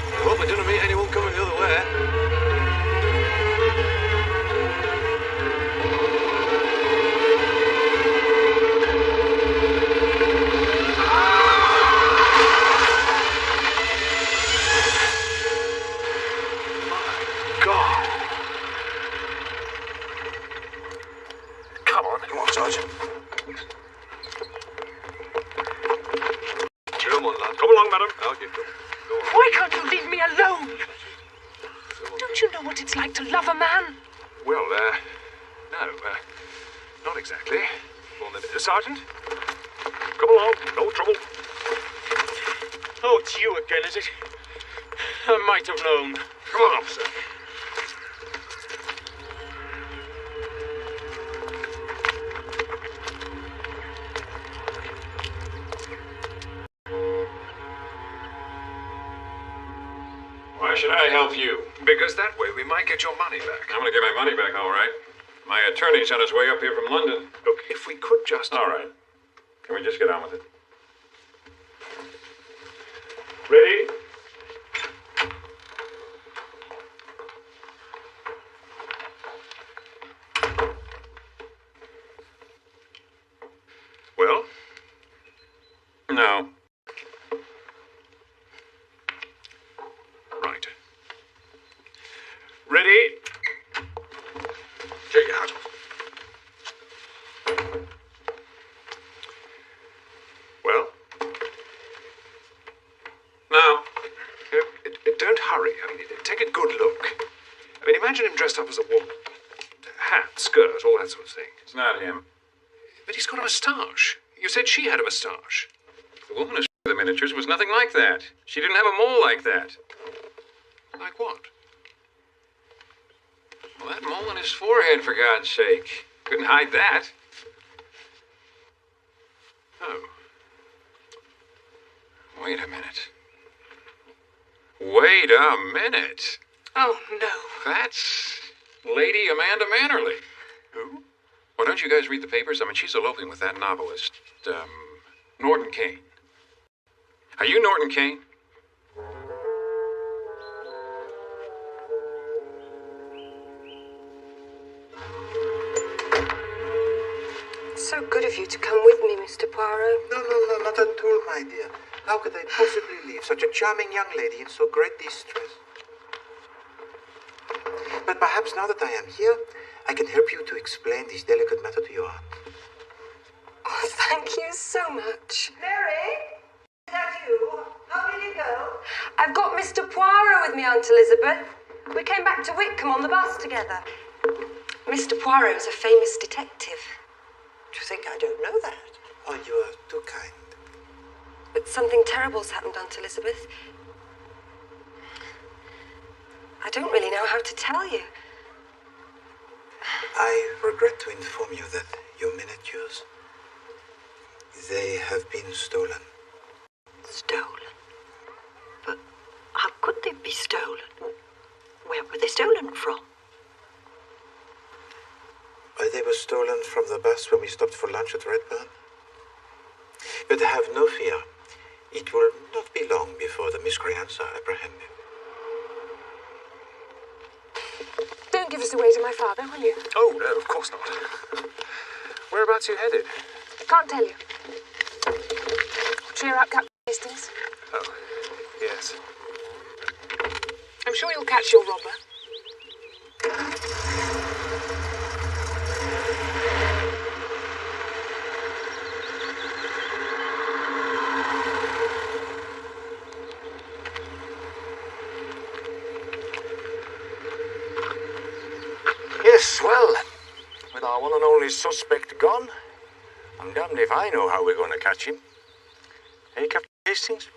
I hope we didn't meet anyone coming the other way. Why can't you leave me alone? Don't you know what it's like to love a man? Well, no, not exactly. Well, then, Sergeant? Come along, no trouble. Oh, it's you again, is it? I might have known. Come on, officer. Why should I help you? Because that way we might get your money back. I'm going to get my money back, all right. My attorney's on his way up here from London. Look, if we could just... All right. Can we just get on with it? Ready? Well? No. Right. Ready? Take it out. Well? Now? Don't hurry. I mean, take a good look. I mean, imagine him dressed up as a woman. Hat, skirt, all that sort of thing. It's not him. But he's got a moustache. You said she had a moustache. The woman who the miniatures was nothing like that. She didn't have a mole like that. Like what? Well, that mole on his forehead, for God's sake. Couldn't hide that. Oh. Wait a minute. Wait a minute. Oh, no. That's Lady Amanda Mannerly. Who? Well, don't you guys read the papers? I mean, she's eloping with that novelist, Norton Kane. Are you Norton Kane? So good of you to come with me, Mr. Poirot. No, not at all, my dear. How could I possibly leave such a charming young lady in so great distress? But perhaps now that I am here, I can help you to explain this delicate matter to your aunt. Oh, thank you so much. Mary? Is that you? How did it go? I've got Mr. Poirot with me, Aunt Elizabeth. We came back to Wickham on the bus together. Mr. Poirot is a famous detective. Do you think I don't know that? Oh, you are too kind. But something terrible's happened, Aunt Elizabeth. I don't really know how to tell you. I regret to inform you that your miniatures, they have been stolen. Stolen? But how could they be stolen? Where were they stolen from? They were stolen from the bus when we stopped for lunch at Redburn. But have no fear. It will not be long before the miscreants are apprehended. Don't give us away to my father, will you? Oh, no, of course not. Whereabouts are you headed? Can't tell you. Cheer up, Captain Hastings. Oh, yes. I'm sure you'll catch your robber. Yes, well, with our one and only suspect gone, I'm damned if I know how we're going to catch him. Hey, Captain Hastings?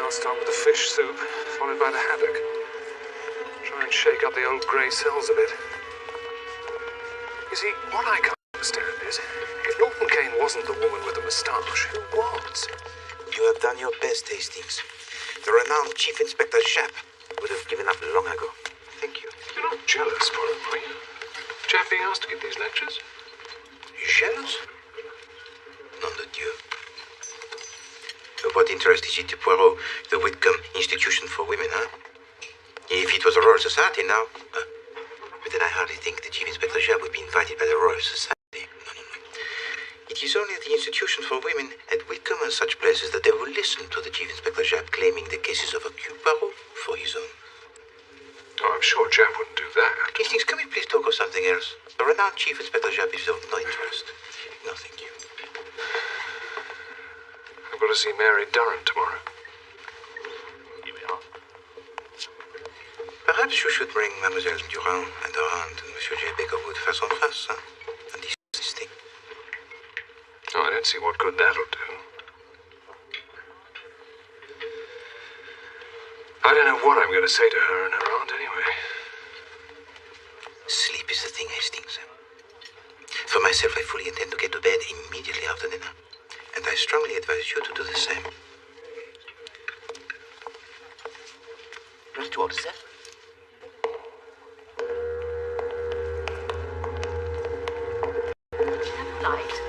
I'll start with the fish soup, followed by the haddock. Try and shake up the old grey cells a bit. You see, what I can't understand is, if Norton Kane wasn't the woman with the moustache, who was? You have done your best, Hastings. The renowned Chief Inspector Japp would have given up long ago. Thank you. You're not jealous, Poirot, are you? Japp being asked to give these lectures? You jealous? Nom de Dieu. Of what interest is it to Poirot, the Whitcomb Institution for Women, huh? If it was a Royal Society now... but then I hardly think the Chief Inspector Japp would be invited by the Royal Society. No. It is only the Institution for Women at Whitcomb and such places that they will listen to the Chief Inspector Japp claiming the cases of Hercule Poirot for his own. Oh, I'm sure Japp wouldn't do that. Hastings, can we please talk of something else? The renowned Chief Inspector Japp is of no interest. No, thank you. I've got to see Mary Durrant tomorrow. Here we are. Perhaps you should bring Mademoiselle Durand and her aunt and Monsieur J. Bakerwood face en face, huh? And discuss this thing. Oh, I don't see what good that'll do. I don't know what I'm going to say to her and her aunt anyway. Sleep is the thing, Hastings. For myself, I fully intend to get to bed immediately after dinner. And I strongly advise you to do the same. Ready to order, sir? Light.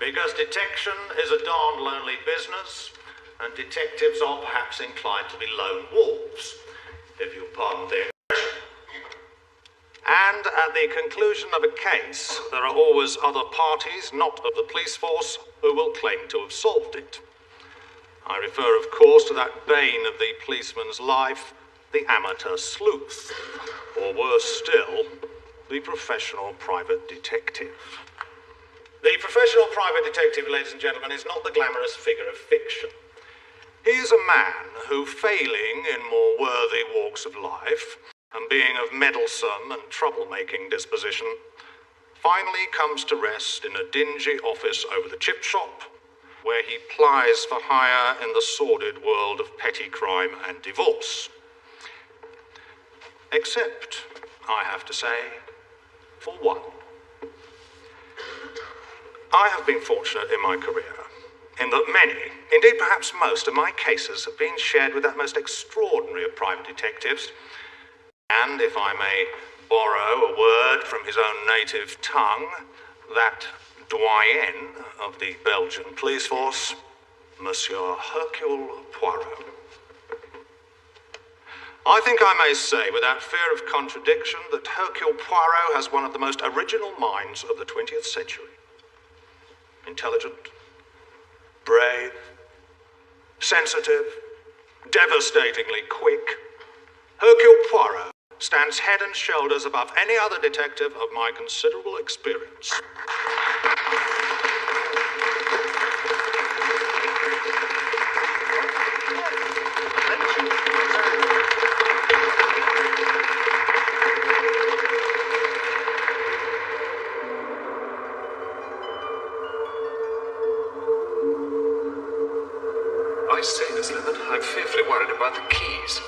Because detection is a darned lonely business, and detectives are perhaps inclined to be lone wolves, if you pardon the expression. And at the conclusion of a case, there are always other parties, not of the police force, who will claim to have solved it. I refer, of course, to that bane of the policeman's life, the amateur sleuth, or worse still, the professional private detective. The professional private detective, ladies and gentlemen, is not the glamorous figure of fiction. He is a man who, failing in more worthy walks of life, and being of meddlesome and trouble-making disposition, finally comes to rest in a dingy office over the chip shop, where he plies for hire in the sordid world of petty crime and divorce. Except, I have to say, for one. I have been fortunate in my career, in that many, indeed perhaps most, of my cases have been shared with that most extraordinary of private detectives, and, if I may borrow a word from his own native tongue, that doyen of the Belgian police force, Monsieur Hercule Poirot. I think I may say, without fear of contradiction, that Hercule Poirot has one of the most original minds of the 20th century. Intelligent, brave, sensitive, devastatingly quick, Hercule Poirot stands head and shoulders above any other detective of my considerable experience. must say, Miss Lemon, I'm fearfully worried about the keys.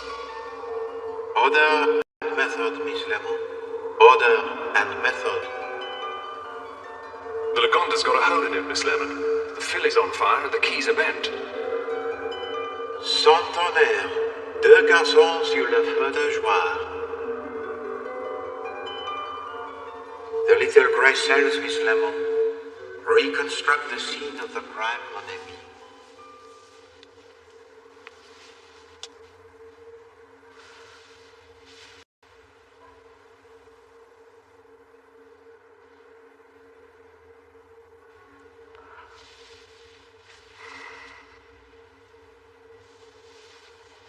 Order and method, Miss Lemon. Order and method. The Lagonda's got a hole in it, Miss Lemon. The filly's on fire and the keys are bent. Sans tonnerre, deux garçons sur le feu de joie. The little grey cells, Miss Lemon, reconstruct the scene of the crime, mon ami.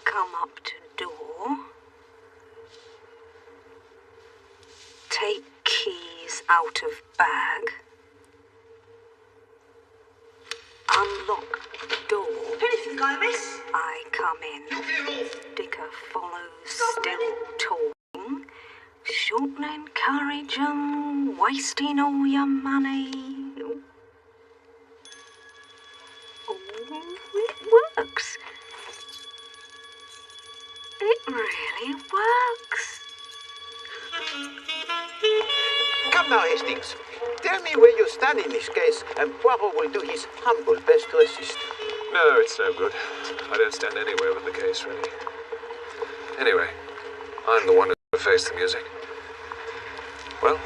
Come up to door. Take keys out of bag. Unlock door. Anything I miss? I come in. Dicker follows, still talking. Shouldn't encourage 'em, wasting all your money. Oh, it works. It really works. Come now, Hastings. Tell me where you stand in this case, and Poirot will do his humble best to assist. No, it's no good. I don't stand anywhere with the case, really. Anyway, I'm the one who's going to face the music. Well,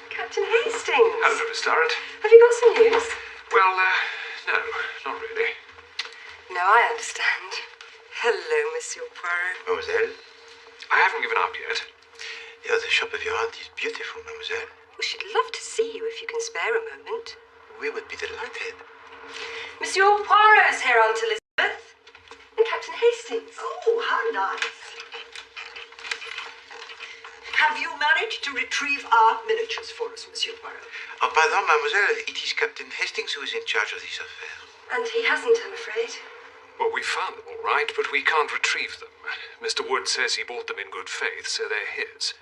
Captain Hastings. hello, Miss Durrant. Have you got some news? Well, no, not really. No, I understand. Hello, Monsieur Poirot. Mademoiselle? I haven't given up yet. Yeah, the shop of your aunt is beautiful, mademoiselle. Well, she'd love to see you if you can spare a moment. We would be delighted. Monsieur Poirot's here, Aunt Elizabeth. And Captain Hastings. Oh, how nice. Have you managed to retrieve our miniatures for us, Monsieur Poirot? Oh, pardon, mademoiselle. It is Captain Hastings who is in charge of this affair. And he hasn't, I'm afraid. Well, we found them all right, but we can't retrieve them. Mr. Wood says he bought them in good faith, so they're his.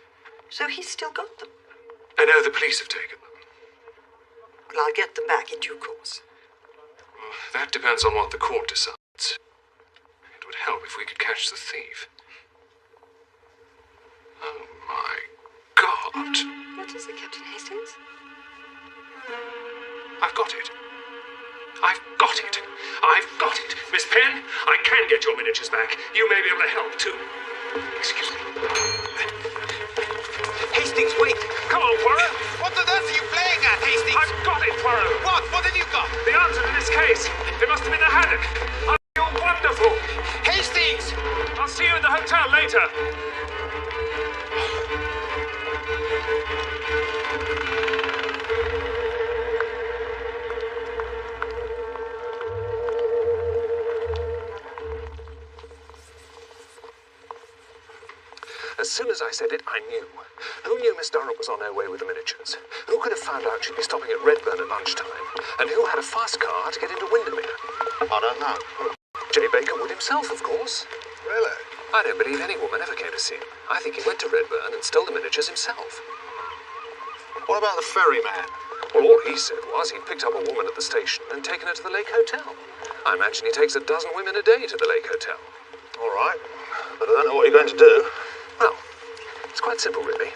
So he's still got them? I know the police have taken them. Well, I'll get them back in due course. Well, that depends on what the court decides. It would help if we could catch the thief. Oh, my God. What is it, Captain Hastings? I've got it. I've got it. I've got it. Miss Penn, I can get your miniatures back. You may be able to help, too. Excuse me. Hastings, wait! Come on, Poirot. What on earth are you playing at, Hastings? I've got it, Poirot. What? What have you got? The answer to this case. It must have been the haddock. I feel wonderful. Hastings! I'll see you in the hotel later. As soon as I said it, I knew. Who knew Miss Durrant was on her way with the miniatures? Who could have found out she'd be stopping at Redburn at lunchtime? And who had a fast car to get into Windermere? I don't know. J. Baker Wood himself, of course. Really? I don't believe any woman ever came to see him. I think he went to Redburn and stole the miniatures himself. What about the ferryman? Well, all he said was he'd picked up a woman at the station and taken her to the Lake Hotel. I imagine he takes a dozen women a day to the Lake Hotel. All right, but I don't know what you're going to do. Well, it's quite simple, really.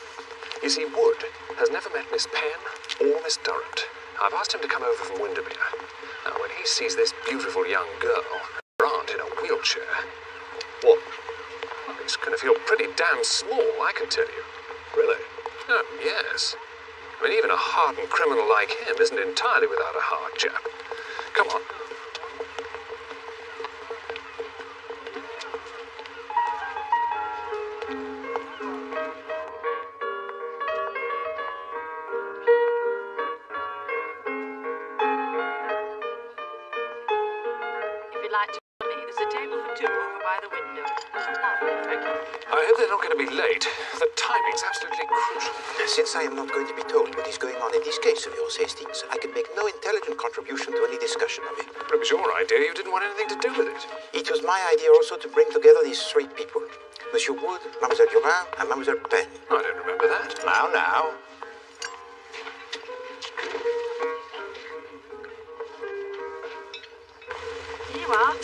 You see, Wood has never met Miss Penn or Miss Durrant. I've asked him to come over from Windermere. Now, when he sees this beautiful young girl, her aunt in a wheelchair, what? Well, he's going to feel pretty damn small, I can tell you. Really? Oh, yes. I mean, even a hardened criminal like him isn't entirely without a heart, chap. Come on. The timing's absolutely crucial. Since I am not going to be told what is going on in this case of yours, Hastings, I can make no intelligent contribution to any discussion of it. It was your idea. You didn't want anything to do with it. It was my idea also to bring together these three people. Monsieur Wood, Mademoiselle Durand, and Mademoiselle Penn. I don't remember that. Now. you are.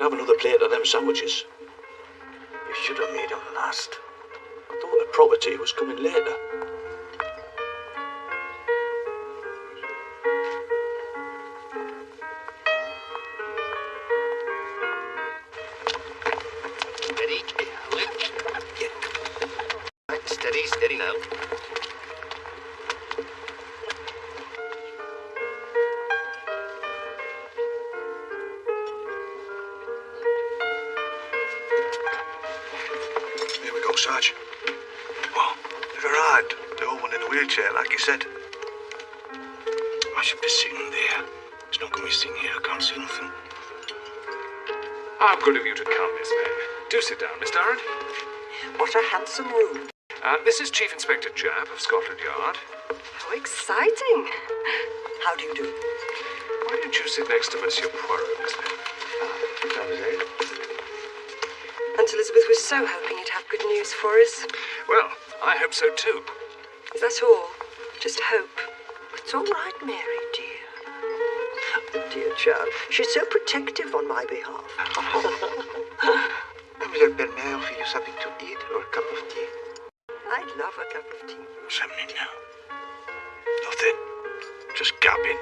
Have another plate of them sandwiches. You should have made them last. I thought the property was coming later. Steady. Yeah. Right, steady now. Sarge. Well, you've arrived. The old one in the wheelchair, like you said. I should be sitting there. It's not going to be sitting here. I can't see nothing. How good of you to come, Miss Penn. Do sit down, Miss Durrant. What a handsome room. This is Chief Inspector Japp of Scotland Yard. How exciting. How do you do? Why don't you sit next to Monsieur Poirot, Miss Penn? Aunt Elizabeth was so hoping you'd have good news for us. Well, I hope so too. Is that all? Just hope? It's all right, Mary, dear. Oh, dear child, she's so protective on my behalf. Mademoiselle Penn, may I offer you something to eat or a cup of tea? I'd love a cup of tea. What's happening now? Nothing. Just gabbing.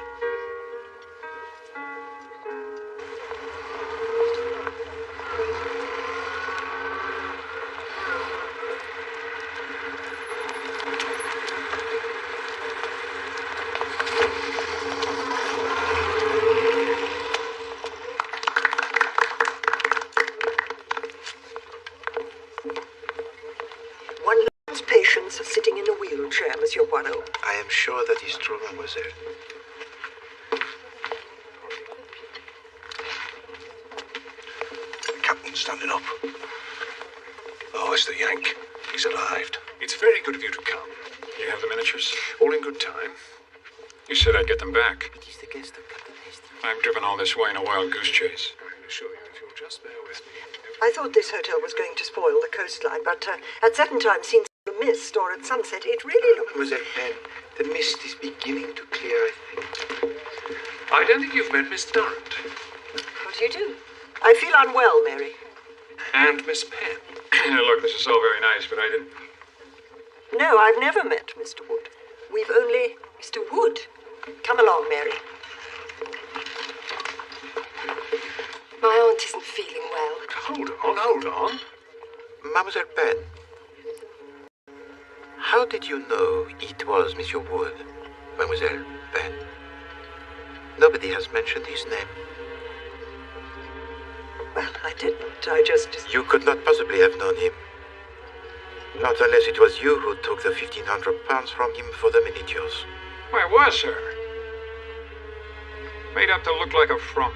Sitting in a wheelchair, Monsieur Poirot. I am sure that is true, mademoiselle. The captain's standing up. Oh, it's the Yank. He's arrived. It's very good of you to come. You have the miniatures? All in good time. You said I'd get them back. It is the guest of Captain Hastings. I've driven all this way in a wild goose chase. I can assure you, if you'll just bear with me. I thought this hotel was going to spoil the coastline, but at certain times seen the mist or at sunset, it really looked... Mademoiselle Penn, the mist is beginning to clear, I think. I don't think you've met Miss Durrant. What do you do? I feel unwell, Mary. And Miss Penn. Look, this is all very nice, but I didn't... No, I've never met Mr. Wood. We've only... Mr. Wood. Come along, Mary. My aunt isn't feeling well. Hold on. Mademoiselle Penn, how did you know it was Monsieur Wood, Mademoiselle Penn? Nobody has mentioned his name. Well, I didn't. I just... You could not possibly have known him. Not unless it was you who took the £1,500 from him for the miniatures. Why, it was her. Made up to look like a frump.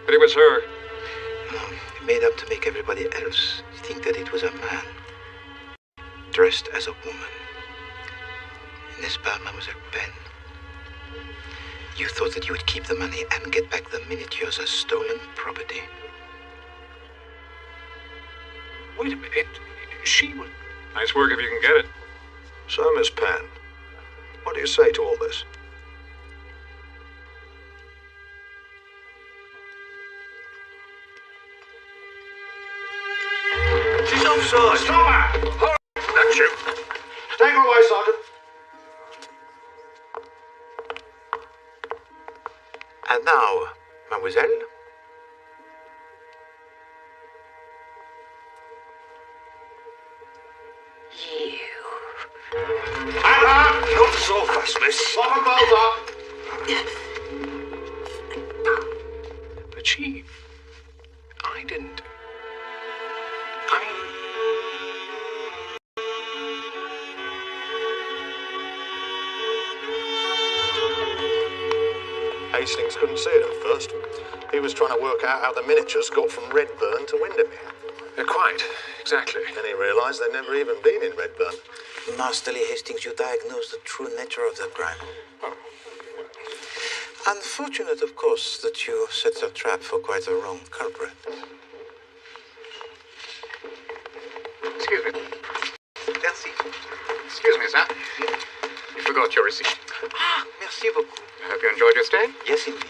But it was her. No, made up to make everybody else think that it was a man. Dressed as a woman. N'est-ce pas, Mademoiselle Penn? You thought that you would keep the money and get back the miniatures as stolen property. Wait a minute. She would... Nice work if you can get it. So, Miss Penn, what do you say to all this? She's offside. Stop her! Hold on. That's you. Take her away, Sergeant. And now, Mademoiselle? Anna! Not so fast, miss. Lock them both up. But she... I didn't... Hastings couldn't see it at first. He was trying to work out how the miniatures got from Redburn to Windermere. Quite, exactly. Then he realised they'd never even been in Redburn. Masterly Hastings, you diagnosed the true nature of the crime. Unfortunate, of course, that you set a trap for quite a wrong culprit. Excuse me. Merci. Excuse me, sir. You forgot your receipt. Ah, merci beaucoup. I hope you enjoyed your stay. Yes, indeed.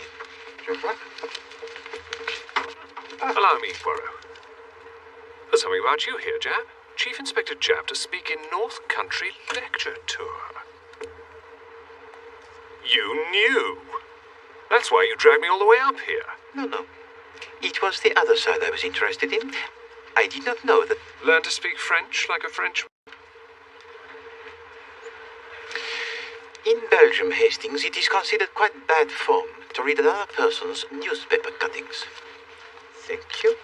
Allow me, Poirot. There's something about you here, Jap. Chief Inspector Jap to speak in North Country lecture tour. You knew. That's why you dragged me all the way up here. No. It was the other side I was interested in. I did not know that... Learn to speak French like a Frenchman. In Belgium, Hastings, it is considered quite bad form to read another person's newspaper cuttings. Thank you.